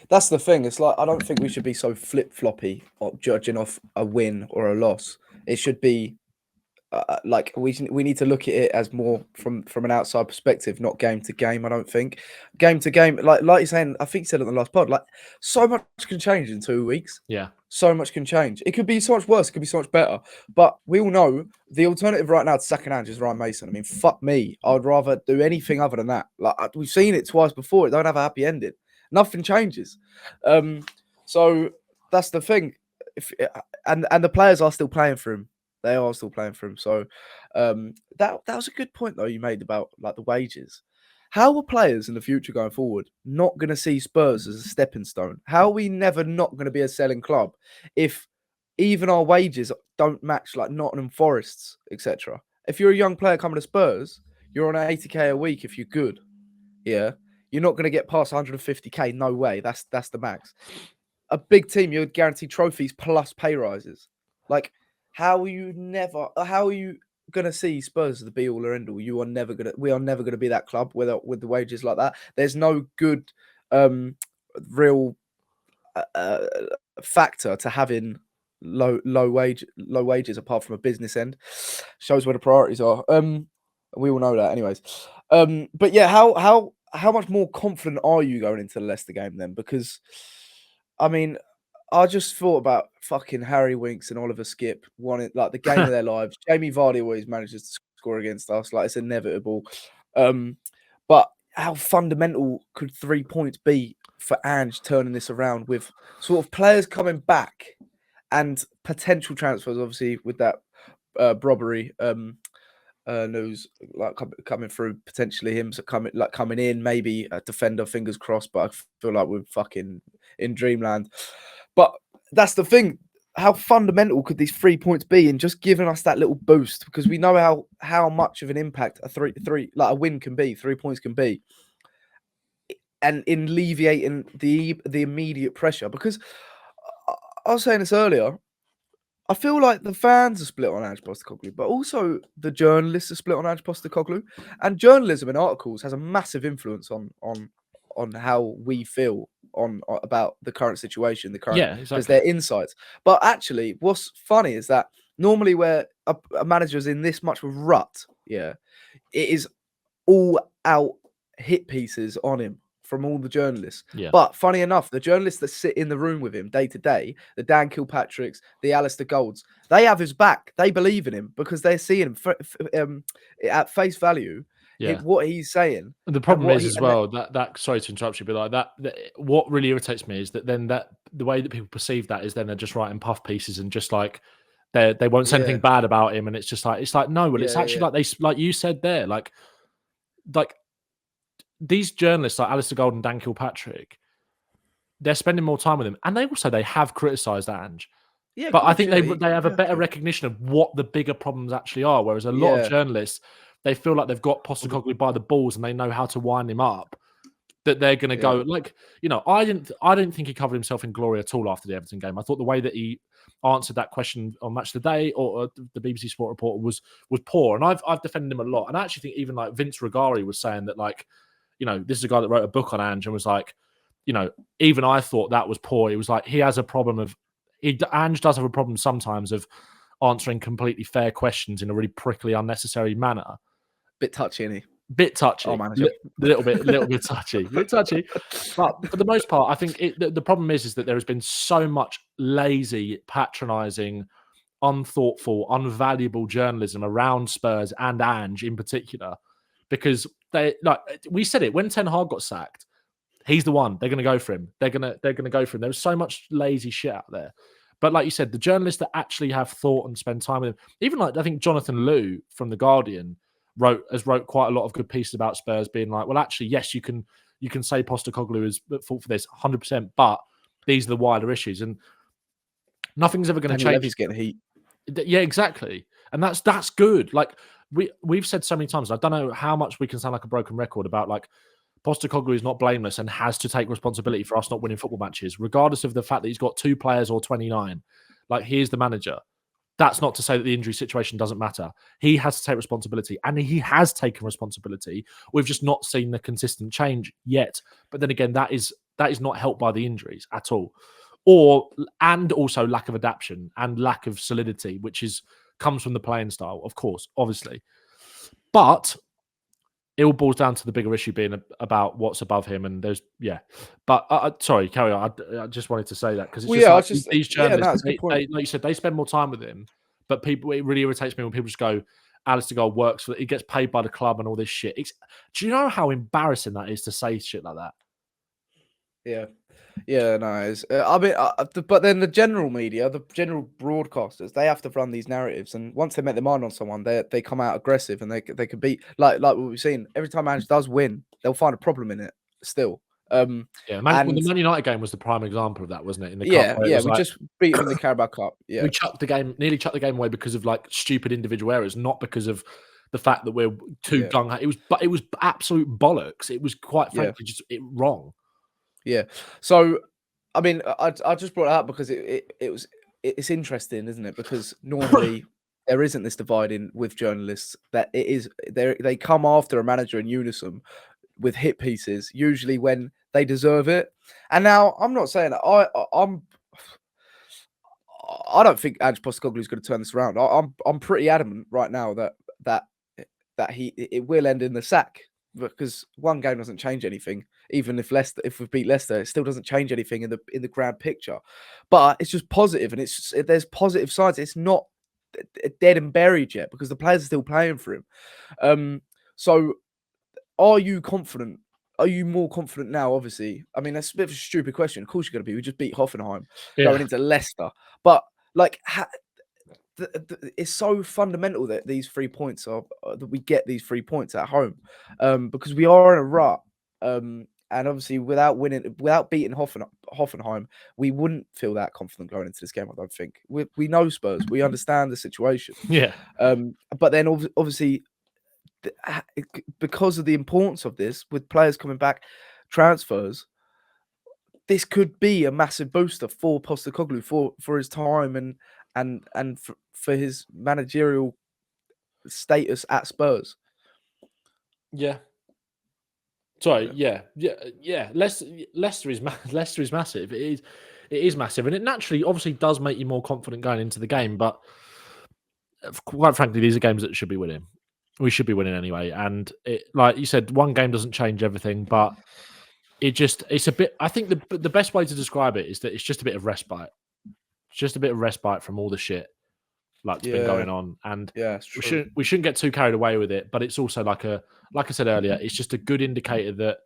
That's the thing. It's like, I don't think we should be so flip-floppy judging off a win or a loss. It should be like we need to look at it as more from an outside perspective, not game to game. I don't think game to game, like you're saying, I think you said it in the last pod, like so much can change in 2 weeks. Yeah, so much can change. It could be so much worse. It could be so much better. But we all know the alternative right now to second hand is Ryan Mason. I mean, fuck me. I'd rather do anything other than that. Like, we've seen it twice before. It don't have a happy ending. Nothing changes. So that's the thing. And the players are still playing for him. They are still playing for him. So that was a good point though you made about like the wages. How are players in the future going forward not going to see Spurs as a stepping stone? How are we never not going to be a selling club if even our wages don't match like Nottingham Forest's, etc.? If you're a young player coming to Spurs, you're on 80k a week if you're good. Yeah, you're not going to get past 150k. No way. That's the max. A big team, you're guaranteed trophies plus pay rises. Like, how are you gonna see Spurs as the be all or end all? We are never gonna be that club with the wages like that. There's no good real factor to having low wages apart from a business end. Shows where the priorities are. We all know that anyways. But yeah, how much more confident are you going into the Leicester game then? Because I mean, I just thought about fucking Harry Winks and Oliver Skip wanting like the game of their lives. Jamie Vardy always manages to score against us, like it's inevitable. But how fundamental could 3 points be for Ange turning this around with sort of players coming back and potential transfers? Obviously, with that Brobbery news like coming through, potentially him coming in, maybe a defender, fingers crossed. But I feel like we're fucking in dreamland. But that's the thing. How fundamental could these 3 points be in just giving us that little boost? Because we know how much of an impact a win can be, 3 points can be, and in alleviating the immediate pressure. Because I was saying this earlier, I feel like the fans are split on Ange Postecoglou, but also the journalists are split on Ange Postecoglou, and journalism in articles has a massive influence on how we feel about the current situation, because they're insights. But actually, what's funny is that normally where a manager is in this much of a rut, it is all out hit pieces on him from all the journalists. Yeah. But funny enough, the journalists that sit in the room with him day to day, the Dan Kilpatricks, the Alistair Golds, they have his back. They believe in him because they're seeing him at face value. Yeah. What he's saying. And the problem is as well that sorry to interrupt you, but like that what really irritates me is that then the way that people perceive that is then they're just writing puff pieces and just like they won't say anything bad about him, and it's like no, well, it's actually like you said there, like these journalists like Alistair Gold and Dan Kilpatrick, they're spending more time with him, and they have criticised Ange. Yeah, But I course, think yeah, they have a you have better to. recognition of what the bigger problems actually are. Whereas a lot of Yeah. journalists, they feel like they've got Postecoglou by the balls and they know how to wind him up. That they're going to Yeah. go like, I didn't think he covered himself in glory at all after the Everton game. I thought the way that he answered that question on Match of the Day or the BBC Sport reporter was poor, and I've defended him a lot. And I actually think even like Vince Regari was saying that, like, this is a guy that wrote a book on Ange and was like, even I thought that was poor. He was like, he has a problem of Ange does have a problem sometimes of answering completely fair questions in a really prickly, unnecessary manner. Bit touchy, isn't he? Bit touchy, Oh, manager. little bit touchy, But for the most part, I think the problem is that there has been so much lazy, patronising, unthoughtful, unvaluable journalism around Spurs and Ange in particular, because we said it when Ten Hag got sacked. He's the one. They're going to go for him. They're going to go for him. There's so much lazy shit out there. But like you said, the journalists that actually have thought and spend time with him, even like I think Jonathan Liu from The Guardian has wrote quite a lot of good pieces about Spurs, being like, well, actually, yes, you can say Postecoglou is at fault for this 100%, but these are the wider issues, and nothing's ever going to change. Levy's getting heat. Yeah, exactly, and that's good. Like we've said so many times, I don't know how much we can sound like a broken record about like Postecoglou is not blameless and has to take responsibility for us not winning football matches, regardless of the fact that he's got 2 players or 29. Like, he's the manager. That's not to say that the injury situation doesn't matter. He has to take responsibility, and he has taken responsibility. We've just not seen the consistent change yet. But then again, that is not helped by the injuries at all, and also lack of adaptation and lack of solidity, which comes from the playing style, of course, obviously. But it all boils down to the bigger issue being about what's above him, and But sorry, carry on. I just wanted to say that because these journalists, like you said, they spend more time with him. But it really irritates me when people just go, Alistair Gold works for, he gets paid by the club and all this shit. Do you know how embarrassing that is to say shit like that? Yeah. Yeah, no, it's, I mean, but then the general media, the general broadcasters, they have to run these narratives, and once they make their mind on someone, they come out aggressive, and they could beat like what we've seen every time Ange does win, they'll find a problem in it still. Yeah, the Man United game was the prime example of that, wasn't it? In the cup, we just beat them in the Carabao Cup. Yeah, we nearly chucked the game away because of like stupid individual errors, not because of the fact that we're too gung ho. It was absolute bollocks. It was quite frankly just wrong. Yeah. So, I mean, I just brought it up because it's interesting, isn't it? Because normally there isn't this dividing with journalists that they come after a manager in unison with hit pieces, usually when they deserve it. And now I'm not saying that I don't think Ange Postecoglou is going to turn this around. I'm pretty adamant right now that it will end in the sack, because one game doesn't change anything. Even if we beat Leicester, it still doesn't change anything in the grand picture. But it's just positive, and there's positive sides. It's not dead and buried yet because the players are still playing for him. So, are you confident? Are you more confident now? Obviously, I mean, that's a bit of a stupid question. Of course, you're going to be. We just beat Hoffenheim going into Leicester, but like. It's so fundamental that these 3 points are that we get these 3 points at home, because we are in a rut, and obviously without beating Hoffenheim, we wouldn't feel that confident going into this game. I don't think we know Spurs, we understand the situation, but then obviously because of the importance of this with players coming back, transfers. This could be a massive booster for Postecoglou for his time and for his managerial status at Spurs. Yeah. Sorry. Yeah. Leicester is massive. It is massive, and it naturally, obviously, does make you more confident going into the game. But quite frankly, these are games that should be winning. We should be winning anyway. And like you said, one game doesn't change everything, but it's a bit. I think the best way to describe it is that it's just a bit of respite. It's just a bit of respite from all the shit that's been going on, and we shouldn't get too carried away with it. But it's also like I said earlier, it's just a good indicator that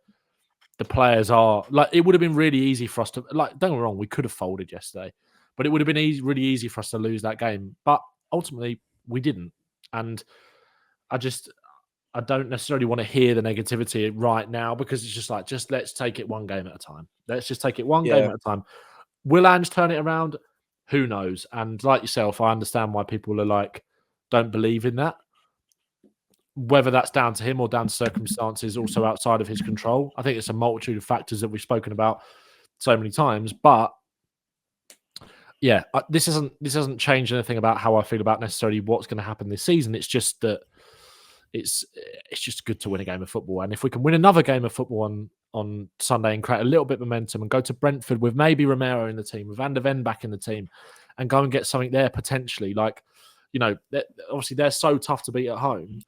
the players are like. It would have been really easy for us to don't get me wrong, we could have folded yesterday, but it would have been really easy for us to lose that game. But ultimately, we didn't, and I don't necessarily want to hear the negativity right now, because it's just let's take it one game at a time. Let's just take it one game at a time. Will Ange turn it around? Who knows? And like yourself, I understand why people are like, don't believe in that. Whether that's down to him or down to circumstances also outside of his control. I think it's a multitude of factors that we've spoken about so many times. But yeah, this doesn't change anything about how I feel about necessarily what's going to happen this season. It's just that it's just good to win a game of football. And if we can win another game of football on Sunday and create a little bit of momentum and go to Brentford with maybe Romero in the team, with Van der Ven back in the team, and go and get something there potentially, like, you know, obviously they're so tough to beat at home.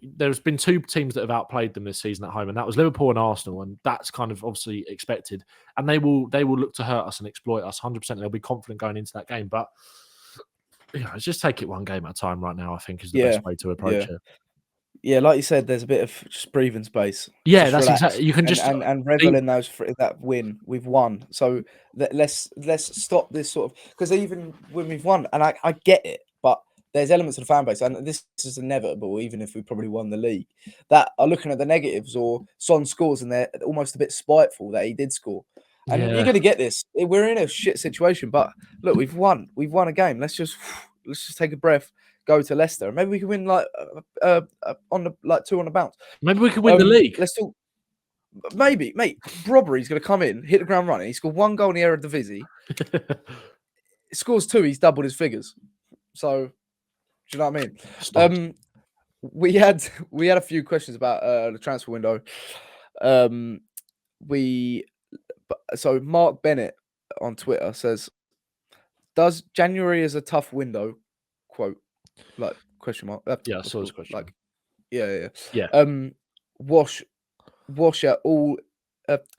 There's been two teams that have outplayed them this season at home, and that was Liverpool and Arsenal, and that's kind of obviously expected. And they will look to hurt us and exploit us 100%. They'll be confident going into that game, but let's just take it one game at a time right now. I think is the best way to approach it. Yeah, like you said, there's a bit of just breathing space. Yeah, just that's relax. exactly. You can just and revel in that win. We've won, so let's stop this sort of, because even when we've won, and I get it, but there's elements of the fan base, and this is inevitable, even if we probably won the league, that are looking at the negatives, or Son scores and they're almost a bit spiteful that he did score. And you're going to get this. We're in a shit situation, but look, we've won a game. Let's just take a breath, go to Leicester. Maybe we can win on the 2 on the bounce. Maybe we can win the league. Let's talk. Maybe, mate. Brobbery's going to come in, hit the ground running. He scored 1 goal in the Eredivisie. He scores 2. He's doubled his figures. So, do you know what I mean? We had a few questions about the transfer window. So Mark Bennett on Twitter says, "Does January is a tough window?" Quote, like, question mark. Yeah, I saw this question. Like, yeah.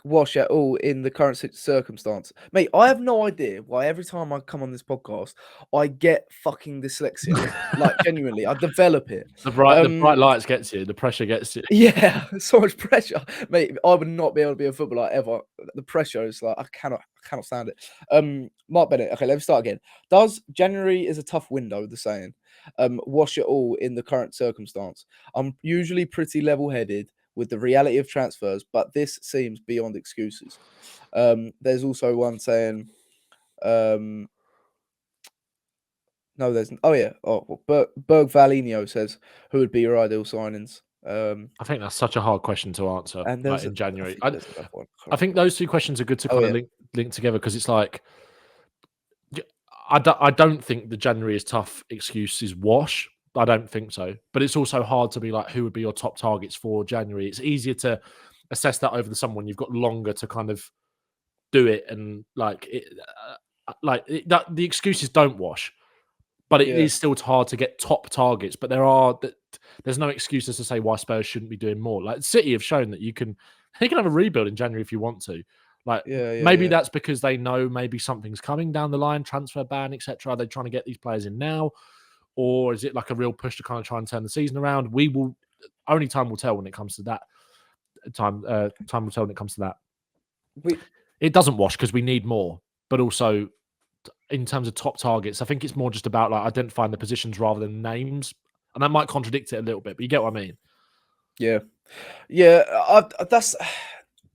Wash at all in the current circumstance, mate. I have no idea why every time I come on this podcast I get fucking dyslexia. Like, genuinely, I develop it. The bright lights gets you. The pressure gets you. Yeah, so much pressure, mate. I would not be able to be a footballer ever. The pressure is like I cannot stand it. Mark Bennett. Okay, let me start again. Does January is a tough window? The saying. Wash it all in the current circumstance. I'm usually pretty level-headed with the reality of transfers, but this seems beyond excuses. There's also one saying, no, there's, Berg Valinho says, who would be your ideal signings? I think that's such a hard question to answer in January. I think one. those two questions are good to kind of link together, because it's like, I don't think the January is tough excuse is wash. I don't think so. But it's also hard to be like, who would be your top targets for January? It's easier to assess that over the summer when you've got longer to kind of do it, and the excuses don't wash. But it is still hard to get top targets. But there's no excuses to say why Spurs shouldn't be doing more. Like, City have shown that you can have a rebuild in January if you want to. Like, maybe that's because they know maybe something's coming down the line, transfer ban, etc. Are they trying to get these players in now? Or is it like a real push to kind of try and turn the season around? Only time will tell when it comes to that. Time will tell when it comes to that. It doesn't wash because we need more, but also in terms of top targets, I think it's more just about like identifying the positions rather than names, and that might contradict it a little bit. But you get what I mean? Yeah. That's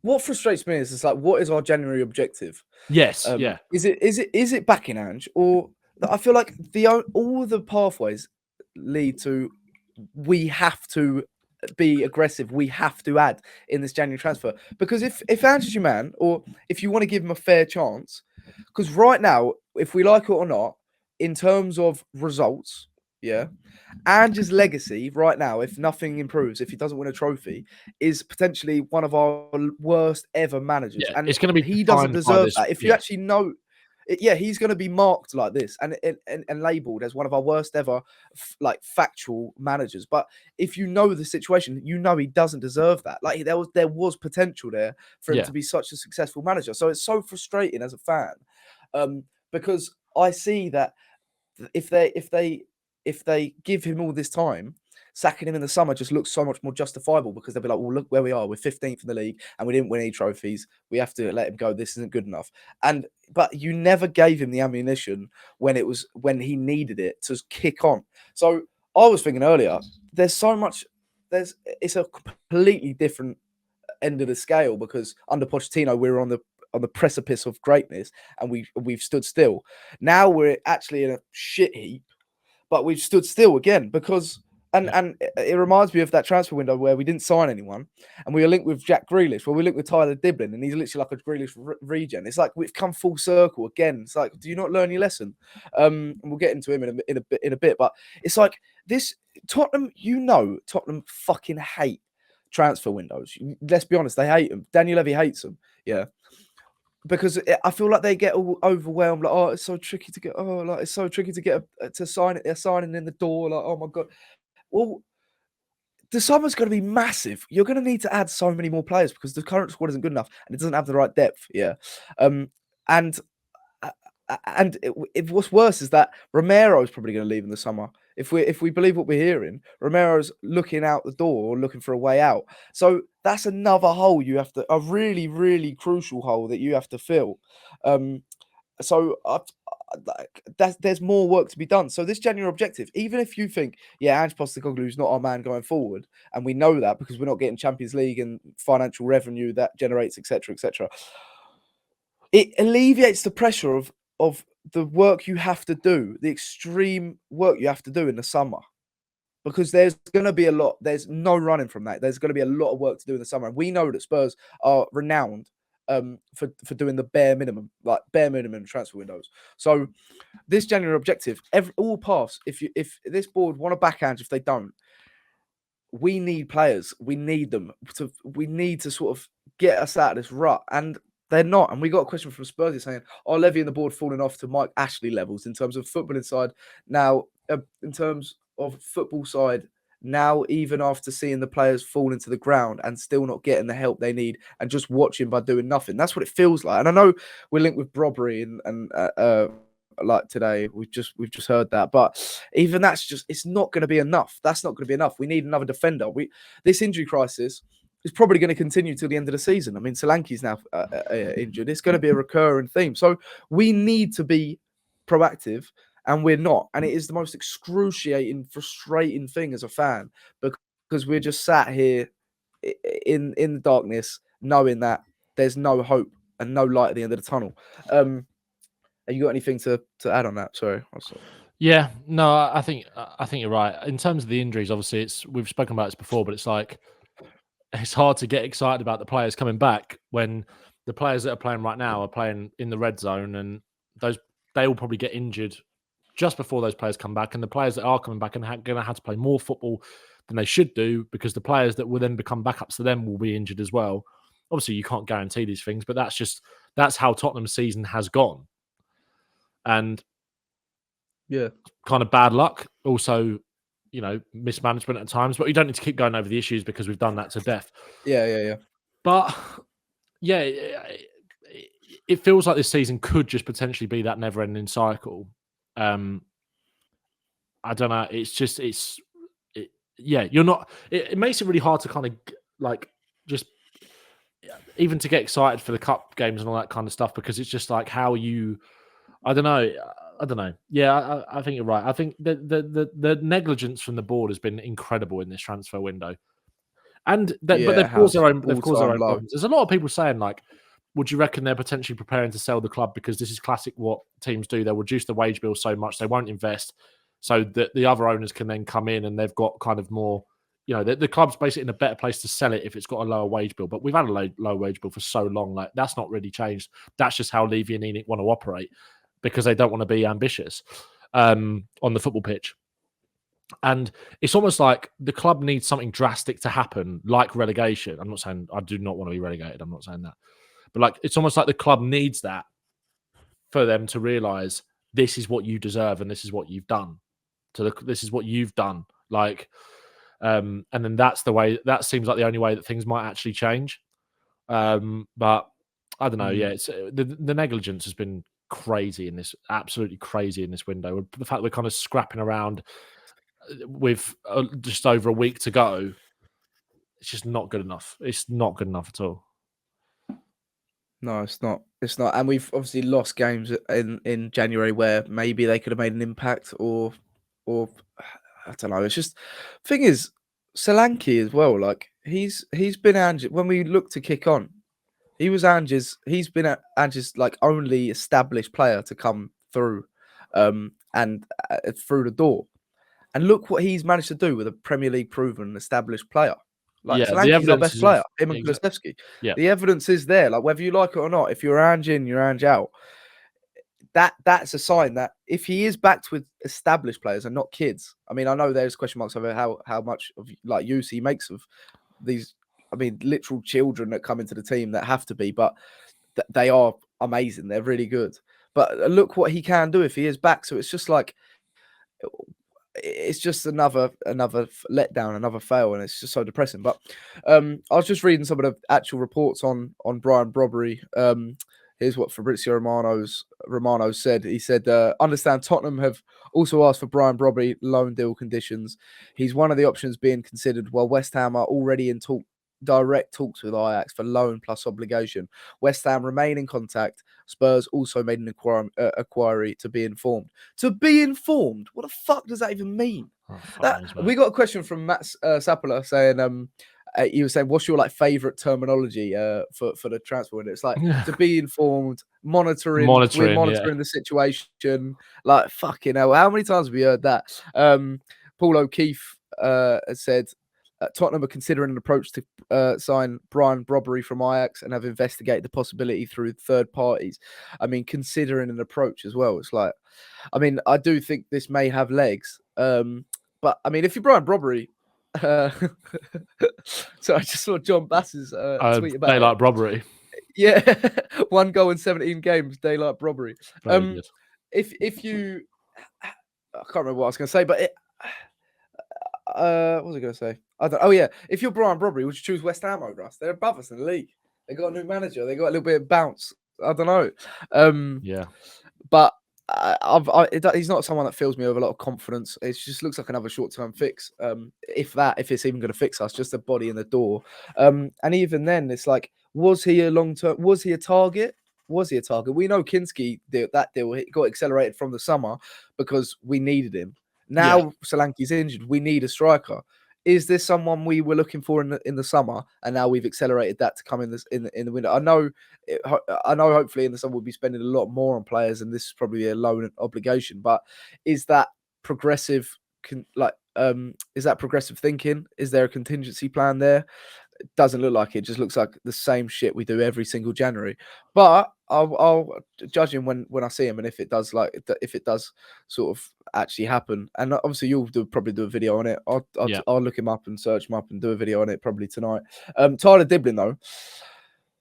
what frustrates me. Is like, what is our January objective? Yes. Is it backing Ange, or I feel like all the pathways lead to, we have to be aggressive. We have to add in this January transfer, because if Ange is your man, or if you want to give him a fair chance, because right now, if we like it or not, in terms of results, Ange's legacy right now, if nothing improves, if he doesn't win a trophy, is potentially one of our worst ever managers. Yeah, and it's going to be, he doesn't deserve that. If you actually know, he's going to be marked like this and labeled as one of our worst ever factual managers. But if you know the situation, you know he doesn't deserve that. Like, there was potential there for him to be such a successful manager. So it's so frustrating as a fan, because I see that if they give him all this time, sacking him in the summer just looks so much more justifiable, because they'll be like, well, look where we are. We're 15th in the league and we didn't win any trophies. We have to let him go. This isn't good enough. But you never gave him the ammunition when he needed it to kick on. So I was thinking earlier, it's a completely different end of the scale, because under Pochettino, we're on the the precipice of greatness, and we've stood still. Now we're actually in a shit heap, but we've stood still again because. And it reminds me of that transfer window where we didn't sign anyone, and we were linked with Jack Grealish. Well, we linked with Tyler Diblin, and he's literally like a Grealish regen. It's like we've come full circle again. It's like, do you not learn your lesson? And we'll get into him in a bit, but it's like this Tottenham. Tottenham fucking hate transfer windows. Let's be honest, they hate them. Daniel Levy hates them. Yeah. Because I feel like they get all overwhelmed. Like, oh, it's so tricky to get. Oh, like it's so tricky to get to sign it. They're signing in the door. Like, oh my god. Well, the summer's going to be massive. You're going to need to add so many more players because the current squad isn't good enough and it doesn't have the right depth. Yeah, and what's worse is that Romero's probably going to leave in the summer. If we believe what we're hearing, Romero's looking out the door, looking for a way out. So that's another hole a really, really crucial hole that you have to fill. So there's more work to be done. So this January objective, even if you think, Ange Postecoglou is not our man going forward, and we know that because we're not getting Champions League and financial revenue that generates, etc., etc., it alleviates the pressure of the work you have to do, the extreme work you have to do in the summer. Because there's going to be there's no running from that. There's going to be a lot of work to do in the summer. And we know that Spurs are renowned for doing the bare minimum transfer windows. So this January objective, all pass. If this board want to backhand, if they don't, we need players. We need them we need to sort of get us out of this rut. And they're not. And we got a question from Spurs saying, "Are Levy and the board falling off to Mike Ashley levels in terms of football inside now? In terms of football side now, even after seeing the players fall into the ground and still not getting the help they need and just watching by doing nothing." That's what it feels like. And I know we're linked with Brobbery and like today, we've just heard that, but even it's not going to be enough. That's not going to be enough. We need another defender. This injury crisis is probably going to continue till the end of the season. I mean, Solanke's now injured. It's going to be a recurring theme. So we need to be proactive. And we're not. And it is the most excruciating, frustrating thing as a fan because we're just sat here in the darkness knowing that there's no hope and no light at the end of the tunnel. Have you got anything to add on that? Sorry. Yeah, no, I think you're right. In terms of the injuries, obviously, we've spoken about this before, but it's like it's hard to get excited about the players coming back when the players that are playing right now are playing in the red zone, and they will probably get injured just before those players come back. And the players that are coming back and going to have to play more football than they should do because the players that will then become backups to them will be injured as well. Obviously, you can't guarantee these things, but that's how Tottenham's season has gone. And yeah, kind of bad luck. Also, mismanagement at times, but you don't need to keep going over the issues because we've done that to death. Yeah. But yeah, it feels like this season could just potentially be that never-ending cycle. I don't know. You're not. It makes it really hard to kind of like just even to get excited for the cup games and all that kind of stuff because it's just like how you. I don't know. Yeah, I think you're right. I think the negligence from the board has been incredible in this transfer window, but they've caused their own problems. There's a lot of people saying like, would you reckon they're potentially preparing to sell the club because this is classic what teams do? They'll reduce the wage bill so much they won't invest, so that the other owners can then come in and they've got kind of more. The club's basically in a better place to sell it if it's got a lower wage bill. But we've had a low wage bill for so long, like that's not really changed. That's just how Levy and Enoch want to operate. Because they don't want to be ambitious on the football pitch. And it's almost like the club needs something drastic to happen, like relegation. I'm not saying I do not want to be relegated. I'm not saying that. But like it's almost like the club needs that for them to realise this is what you deserve and this is what you've done. This is what you've done. Like, and then that seems like the only way that things might actually change. But I don't know. Yeah, it's the negligence has been absolutely crazy in this window. The fact that we're kind of scrapping around with just over a week to go, it's just not good enough. It's not good enough at all. No, it's not. It's not. And we've obviously lost games in January where maybe they could have made an impact or I don't know. It's just thing is Solanke as well. Like he's been injured when we look to kick on. He was Ange's. He's been Ange's like only established player to come through, and through the door. And look what he's managed to do with a Premier League proven established player. Like Yeah, the Solanke's our evidence best is player, him and exactly. Kulusevski. Yeah. The evidence is there. Like whether you like it or not, if you're Ange in, you're Ange out. That's a sign that if he is backed with established players and not kids. I mean, I know there's question marks over how much of like use he makes of these. I mean, literal children that come into the team that have to be, but they are amazing. They're really good. But look what he can do if he is back. So it's just like it's just another letdown, another fail, and it's just so depressing. But I was just reading some of the actual reports on Brian Brobbery. Here's what Fabrizio Romano said. He said, understand Tottenham have also asked for Brian Brobbery loan deal conditions. He's one of the options being considered, while West Ham are already in direct talks with Ajax for loan plus obligation. West Ham remain in contact. Spurs also made an inquiry to be informed. To be informed? What the fuck does that even mean? We got a question from Matt Sappola saying, he was saying, "What's your like favorite terminology for the transfer window?" It's like to be informed, monitoring. We're monitoring the situation. Like fucking hell, how many times have we heard that? Paul O'Keefe has said Tottenham are considering an approach to sign Brian Brobbery from Ajax and have investigated the possibility through third parties. I mean, considering an approach as well. It's like, I mean, I do think this may have legs. But I mean, if you're Brian Brobbery, so I just saw John Bass's tweet about daylight robbery. Yeah, 1 goal in 17 games, daylight robbery. Very good. If you, I can't remember what I was going to say, but what was I going to say? Oh yeah, if you're Brian Brobbery, would you choose West Ham over us? They're above us in the league. They got a new manager. They got a little bit of bounce. I don't know. Yeah, but he's not someone that fills me with a lot of confidence. It just looks like another short-term fix. If it's even going to fix us, just a body in the door. And even then, it's like, was he a long-term? Was he a target? Was he a target? We know Kinski that deal got accelerated from the summer because we needed him. Now Solanke's injured. We need a striker. Is this someone we were looking for in the summer, and now we've accelerated that to come in the window? I know. Hopefully in the summer we'll be spending a lot more on players, and this is probably a loan obligation. But is that progressive? Is that progressive thinking? Is there a contingency plan there? It doesn't look like it. Just looks like the same shit we do every single January. But I'll judge him when I see him, and if it does sort of actually happen. And obviously you'll probably do a video on it. I'll look him up and search him up and do a video on it probably tonight. Tyler Diblin though,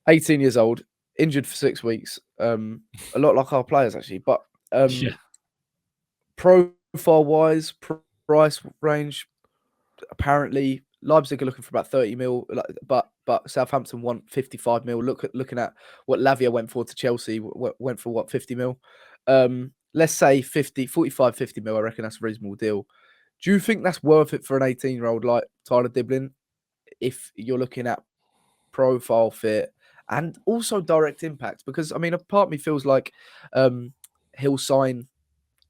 18 years old, injured for 6 weeks. A lot like our players actually, but profile wise, price range, apparently Leipzig are looking for about 30 mil, but Southampton want 55 mil. Looking at what Lavia went for to Chelsea, went for what, 50 mil. Let's say 45, 50 mil. I reckon that's a reasonable deal. Do you think that's worth it for an 18-year-old like Tyler Diblin? If you're looking at profile fit and also direct impact, because I mean, a part of me feels like he'll sign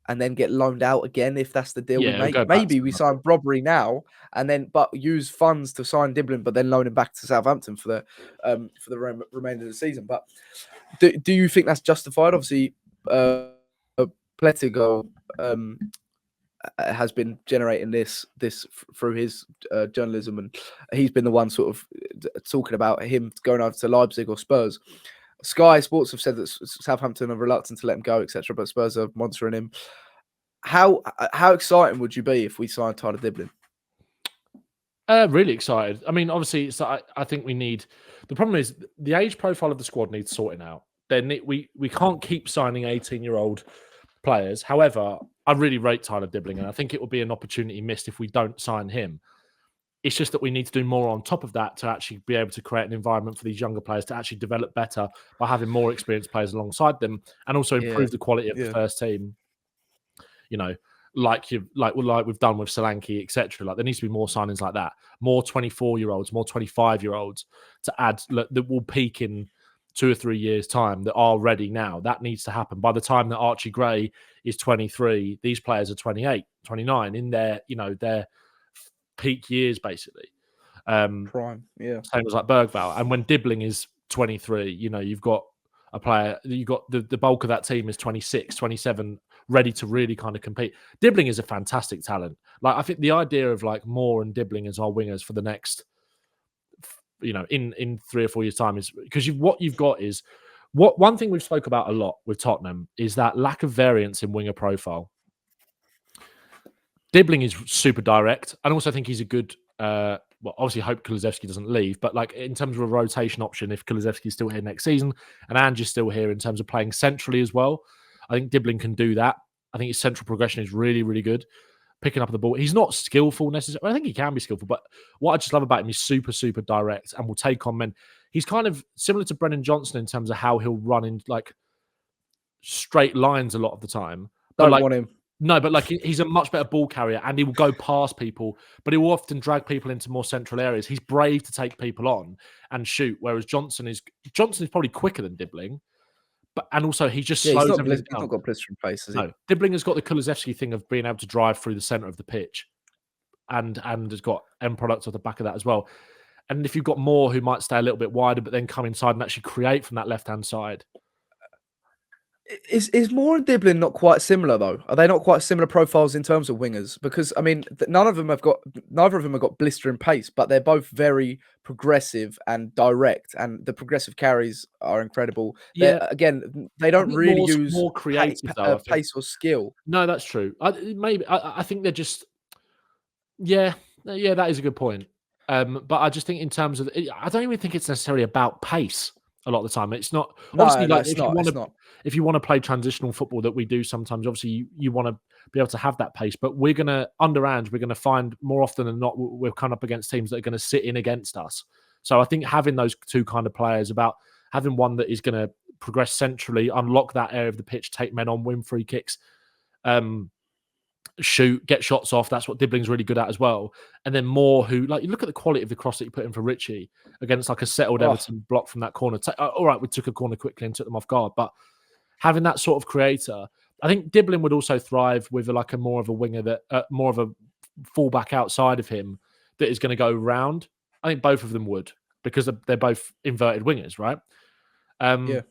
and then get loaned out again if that's the deal we make. Maybe we sign Brobbery now and then but use funds to sign Diblin, but then loan him back to Southampton for the remainder of the season. But do you think that's justified? Obviously, Pletigo has been generating this through his journalism, and he's been the one sort of talking about him going over to Leipzig or Spurs. Sky Sports have said that Southampton are reluctant to let him go, etc., but Spurs are monitoring him. How exciting would you be if we signed Tyler Diblin? Really excited. I mean, obviously, I think we need. The problem is the age profile of the squad needs sorting out. Then we can't keep signing 18-year-old players. However, I really rate Tyler Diblin, and I think it will be an opportunity missed if we don't sign him. It's just that we need to do more on top of that to actually be able to create an environment for these younger players to actually develop better by having more experienced players alongside them, and also improve the quality of the first team. You know, like we've done with Solanke, etc. Like there needs to be more signings like that, more 24-year-olds, more 25-year-olds to add that will peak in 2 or 3 years' time that are ready now. That needs to happen. By the time that Archie Gray is 23, these players are 28, 29 in their peak years, basically. Prime, yeah. Same as like Bergvall. And when Dibbling is 23. You know, you've got a player, you've got the bulk of that team is 26, 27, ready to really kind of compete. Dibbling is a fantastic talent. Like, I think the idea of like Moore and Dibbling as our wingers for the next, you know, in 3 or 4 years' time is because what you've got is one thing we've spoke about a lot with Tottenham is that lack of variance in winger profile. Dibbling is super direct. I also think he's a good. Well, obviously, hope Kulusevski doesn't leave, but like in terms of a rotation option, if Kulusevski's still here next season and Ange's still here in terms of playing centrally as well, I think Dibbling can do that. I think his central progression is really, really good. Picking up the ball, he's not skillful necessarily. I think he can be skillful, but what I just love about him is super, super direct and will take on men. He's kind of similar to Brennan Johnson in terms of how he'll run in like straight lines a lot of the time. But Don't want him. No, but like he's a much better ball carrier and he will go past people, but he will often drag people into more central areas. He's brave to take people on and shoot, whereas Johnson is probably quicker than Dibbling, and also he just slows everything down. He's not got blistering pace, has he? No, Dibbling has got the Kulusevski thing of being able to drive through the center of the pitch, and has got end products off the back of that as well. And if you've got Moore who might stay a little bit wider, but then come inside and actually create from that left hand side. Is Moore and Dibbling not quite similar though? Are they not quite similar profiles in terms of wingers? Because I mean, neither of them have got blistering pace, but they're both very progressive and direct, and the progressive carries are incredible. Yeah, again, they don't really use more creative pace or skill. No, that's true. I think they're just yeah, that is a good point. But I just think in terms of, I don't even think it's necessarily about pace. A lot of the time, it's not. Obviously, no, like if you want to play transitional football that we do sometimes, obviously you want to be able to have that pace. But we're gonna under Ange, we're gonna find more often than not we're coming up against teams that are going to sit in against us. So I think having those two kind of players, about having one that is going to progress centrally, unlock that area of the pitch, take men on, win free kicks, shoot, get shots off. That's what Dibbling's really good at as well. And then Moore, who, like, you look at the quality of the cross that you put in for Richie against like a settled Everton block from that corner. All right, we took a corner quickly and took them off guard, but having that sort of creator, I think Dibbling would also thrive with like a more of a winger that more of a fullback outside of him that is going to go round. I think both of them would, because they're both inverted wingers, right? Yeah.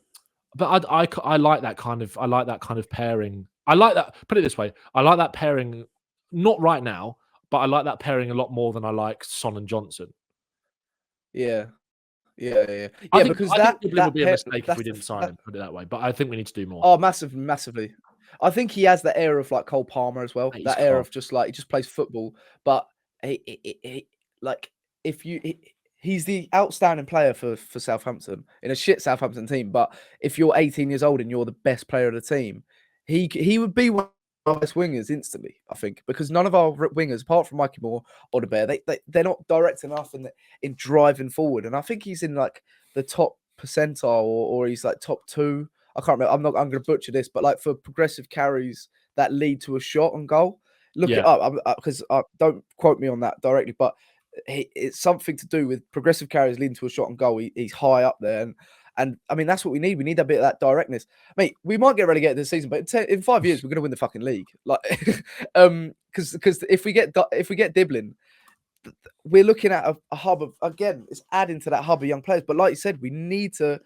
But I like that kind of pairing. I like that. Put it this way, I like that pairing. Not right now, but I like that pairing a lot more than I like Son and Johnson. Yeah. Because that would be a mistake if we didn't sign him. Put it that way. But I think we need to do more. Oh, massively. I think he has that air of like Cole Palmer as well. That air of just like he just plays football, but he like he's the outstanding player for Southampton in a shit Southampton team. But if you're 18 years old and you're the best player of the team, he would be one of our best wingers instantly, I think, because none of our wingers, apart from Mikey Moore or the Bear, they're not direct enough in driving forward. And I think he's in like the top percentile or he's like top 2. I can't remember. I'm going to butcher this, but like for progressive carries that lead to a shot on goal, look it up because don't quote me on that directly, but it's something to do with progressive carries leading to a shot on goal. He's high up there, and I mean that's what we need. We need a bit of that directness, mate. We might get relegated this season, but in 5 years we're going to win the fucking league. Like, because if we get Dibbling, we're looking at a hub of, again, it's adding to that hub of young players. But like you said, we need to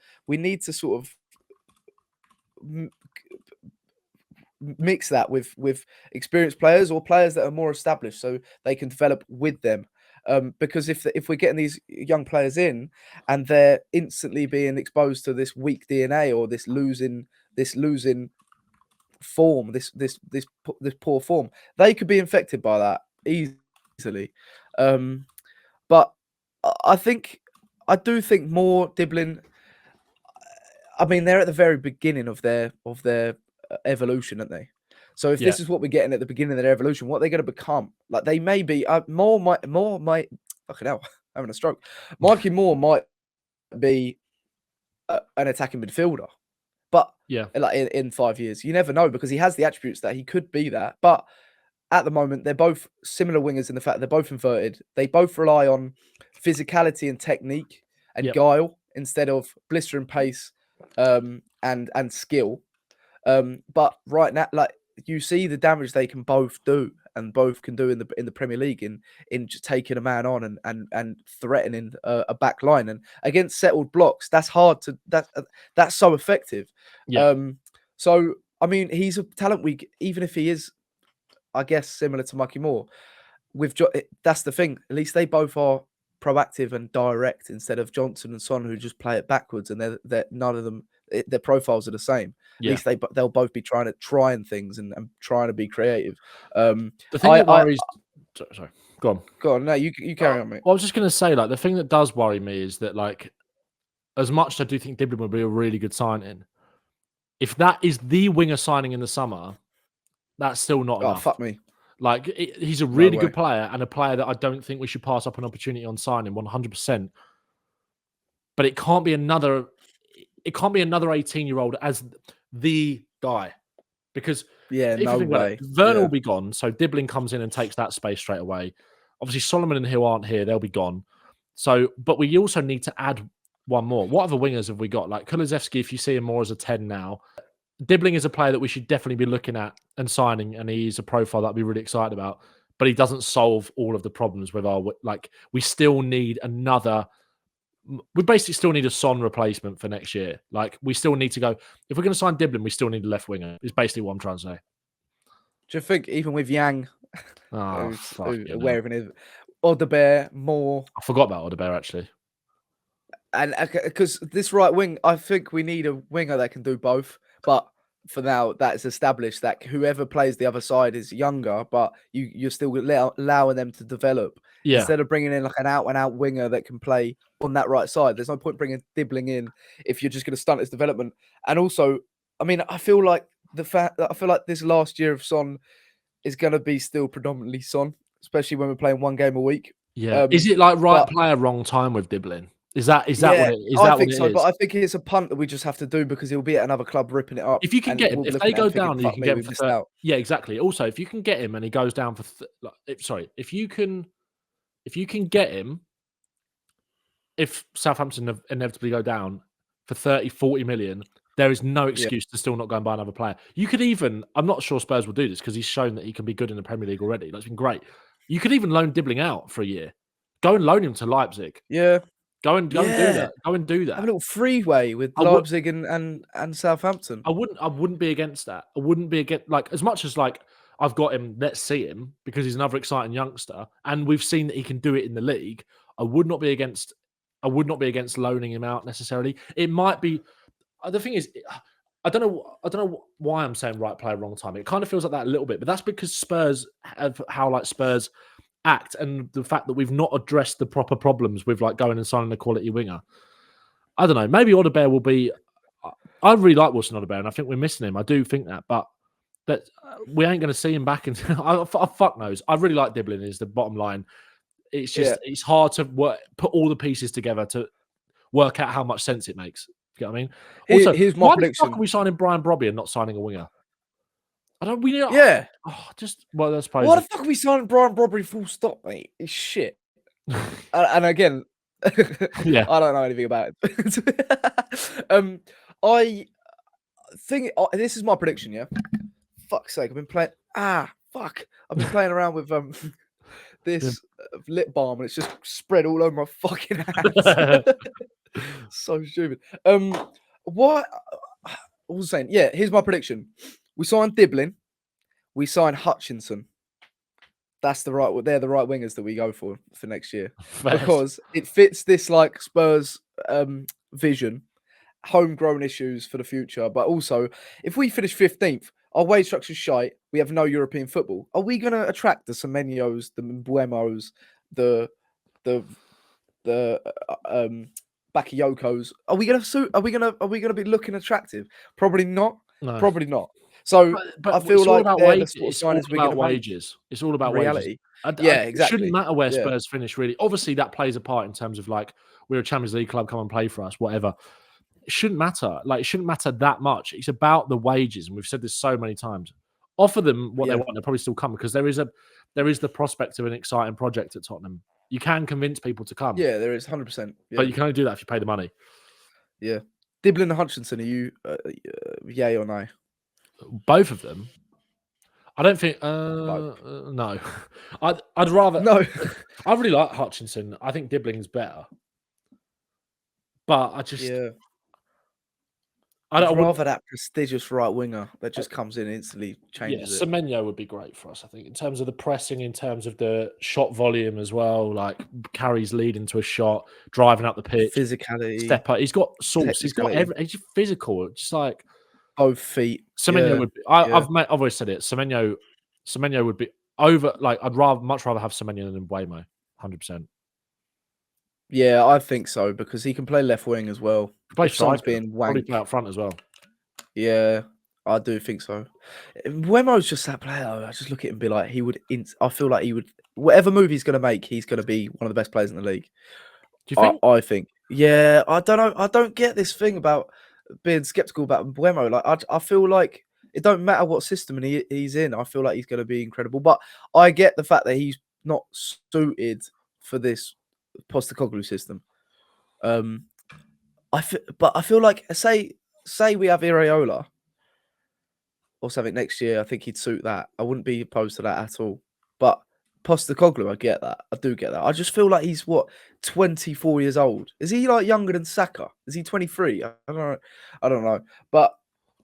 sort of mix that with experienced players or players that are more established, so they can develop with them. Because if we're getting these young players in and they're instantly being exposed to this weak DNA or this losing form, this poor form, they could be infected by that easily. But I do think more Dibbling. I mean, they're at the very beginning of their evolution, aren't they? So if this is what we're getting at the beginning of their evolution, what they're going to become, like they may be Moore might fucking hell, having a stroke. Mikey Moore might be an attacking midfielder, but like in 5 years, you never know, because he has the attributes that he could be that. But at the moment, they're both similar wingers in the fact they're both inverted. They both rely on physicality and technique and guile instead of blister and pace and skill. But right now, like, you see the damage they can both do, and both can do in the Premier League in just taking a man on and threatening a back line. And against settled blocks, that's hard to that's so effective. Yeah. So I mean, he's a talent even if he is, I guess, similar to Mucky Moore. That's the thing. At least they both are proactive and direct instead of Johnson and Son, who just play it backwards, and they're none of them. Their profiles are the same. Yeah. At least they'll both be trying things and trying to be creative. The thing that worries. Sorry, go on. Go on. No, you carry on, mate. Well, I was just going to say, like, the thing that does worry me is that, like, as much as I do think Diblin would be a really good signing, if that is the winger signing in the summer, that's still not enough. Fuck me. Like, he's a really good player and a player that I don't think we should pass up an opportunity on signing 100%. But it can't be another 18-year-old as the guy. Because Werner will be gone, so Diblin comes in and takes that space straight away. Obviously, Solomon and Hill aren't here; they'll be gone. So, but we also need to add one more. What other wingers have we got? Like Kulusevski, if you see him more as a 10 now. Dibbling is a player that we should definitely be looking at and signing, and he's a profile that I'd be really excited about. But he doesn't solve all of the problems with our we still need another. We basically still need a Son replacement for next year. Like, we still need to go. If we're going to sign Diblin, we still need a left winger. Is basically what I'm trying to say. Do you think even with Yang, who's aware of it, Odebear, Moore? I forgot about Odebear actually. And because this right wing, I think we need a winger that can do both. But for now, that's established that whoever plays the other side is younger, but you're still allowing them to develop. Yeah. Instead of bringing in like an out-and-out winger that can play on that right side, there's no point bringing Dibbling in if you're just going to stunt his development. And also, I mean, I feel like this last year of Son is going to be still predominantly Son, especially when we're playing one game a week. Yeah. Is it like player, wrong time with Dibbling? Is that what it is? I think so, but I think it's a punt that we just have to do because he'll be at another club ripping it up. If you can get him, if they go down, you can get him for yeah, exactly. Also, if you can get him and he goes down for if you can get him, if Southampton inevitably go down for 30, 40 million, there is no excuse to still not go and buy another player. You could even, I'm not sure Spurs will do this because he's shown that he can be good in the Premier League already. That's been great. You could even loan Dibbling out for a year. Go and loan him to Leipzig. Yeah. Go and do that. Go and do that. Have a little freeway with Leipzig and Southampton. I wouldn't be against that. I wouldn't be against, like, as much as like I've got him, let's see him because he's another exciting youngster and we've seen that he can do it in the league. I would not be against loaning him out necessarily. It might be the thing is I don't know why I'm saying right player, wrong time. It kind of feels like that a little bit, but that's because Spurs have how Spurs act and the fact that we've not addressed the proper problems with like going and signing a quality winger. I don't know. Maybe Odebear will be. I really like Wilson Odebear, and I think we're missing him. I do think that, but we ain't going to see him back. And I fuck knows. I really like Dibbling. Is the bottom line. It's just it's hard to put all the pieces together to work out how much sense it makes. You get what I mean? Also, here's my prediction. Why the fuck are we signing Brian Brobbery and not signing a winger? I don't. That's probably. Why the fuck are we signing Brian Brobbery full stop, mate? It's shit. And again, yeah, I don't know anything about it. I think this is my prediction. Yeah. Fuck's sake, I've been playing. I've been playing around with this lip balm, and it's just spread all over my fucking hands. So stupid. What was I saying? Yeah, here's my prediction. We signed Dibbling. We signed Hutchinson. They're the right wingers that we go for next year. Because it fits this like Spurs vision, homegrown issues for the future. But also, if we finish 15th, our wage structure's shite. We have no European football. Are we going to attract the Semenyos, the Mbuemos, the Bakayokos? Are we going to be looking attractive? Probably not. No. Probably not. So but I feel like it's all about wages. It's all about reality. Wages. Exactly. It shouldn't matter where Spurs finish, really. Obviously, that plays a part in terms of like we're a Champions League club, come and play for us, whatever. It shouldn't matter. Like, it shouldn't matter that much. It's about the wages, and we've said this so many times. Offer them what they want; they'll probably still come because there is the prospect of an exciting project at Tottenham. You can convince people to come. Yeah, there is 100%. But you can only do that if you pay the money. Yeah, Dibbling and Hutchinson, are you yay or nay? Both of them. I don't think. No, I'd rather. No. I really like Hutchinson. I think Dibling's better, but I just. Yeah. I I'd wouldn't. rather that prestigious right winger that just comes in and instantly Yeah, changes it. Semenyo would be great for us. I think in terms of the pressing, in terms of the shot volume as well, like carries lead into a shot, driving up the pitch, Physicality, step up. He's got sauce. He's got technicality, he's physical. Just like both feet. Semenyo Yeah. would be. Yeah. I've always said it. Semenyo would be over. Like I'd much rather have Semenyo than Bowman. 100%. Yeah, I think so because he can play left wing as well. Play If someone's striker, being probably wank, play up front as well. yeah, I do think so. Wemo's just that player. I just look at him and be like, he would. I feel like he would. Whatever move he's going to make, he's going to be one of the best players in the league. Do you think? I think. Yeah, I don't know. I don't get this thing about being skeptical about Wemo. Like, I feel like it don't matter what system he's in. I feel like he's going to be incredible. But I get the fact that he's not suited for this Postecoglou system. I feel like say we have Iraola or something next year. I think he'd suit that. I wouldn't be opposed to that at all. But Postecoglou, I get that. I do get that. I just feel like he's 24 years old. Is he like younger than Saka? Is he 23? I don't know. But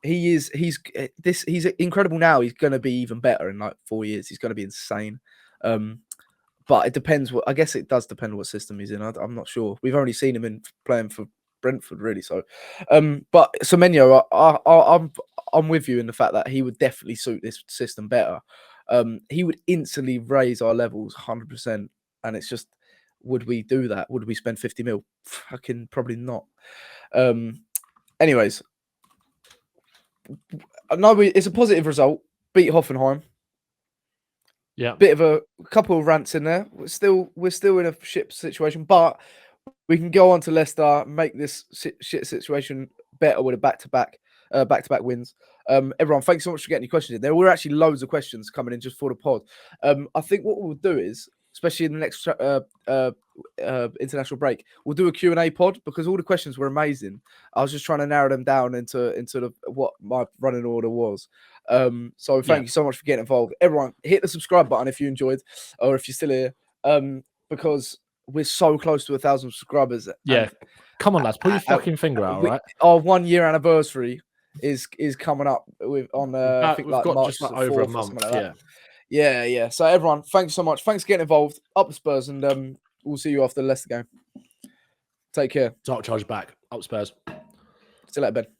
he is. He's incredible now. He's going to be even better in like 4 years. He's going to be insane. But it depends. I guess it does depend what system he's in. I'm not sure. We've only seen him playing for Brentford, really. So, but Semenyo, I'm with you in the fact that he would definitely suit this system better. He would instantly raise our levels 100%. And it's just, would we do that? Would we spend 50 mil? Fucking probably not. Anyways, no, it's a positive result. Beat Hoffenheim. Yeah, bit of a couple of rants in there. We're still in a shit situation, but we can go on to Leicester, make this shit situation better with a back-to-back wins. Everyone, thanks so much for getting your questions in. There were actually loads of questions coming in just for the pod. I think what we'll do is, especially in the next international break, we'll do a Q&A pod because all the questions were amazing. I was just trying to narrow them down into what my running order was. So thank you so much for getting involved. Everyone, hit the subscribe button if you enjoyed, or if you're still here, because we're so close to 1,000 subscribers. Yeah, come on, lads, pull your fucking finger out, right? Our 1 year anniversary is coming up I think we've like got March just like 4th over a or month. something like that. Yeah. So everyone, thanks so much. Thanks for getting involved. Up the Spurs, and we'll see you after the Leicester game. Take care. Dark charge back. Up Spurs. See you later, Ben.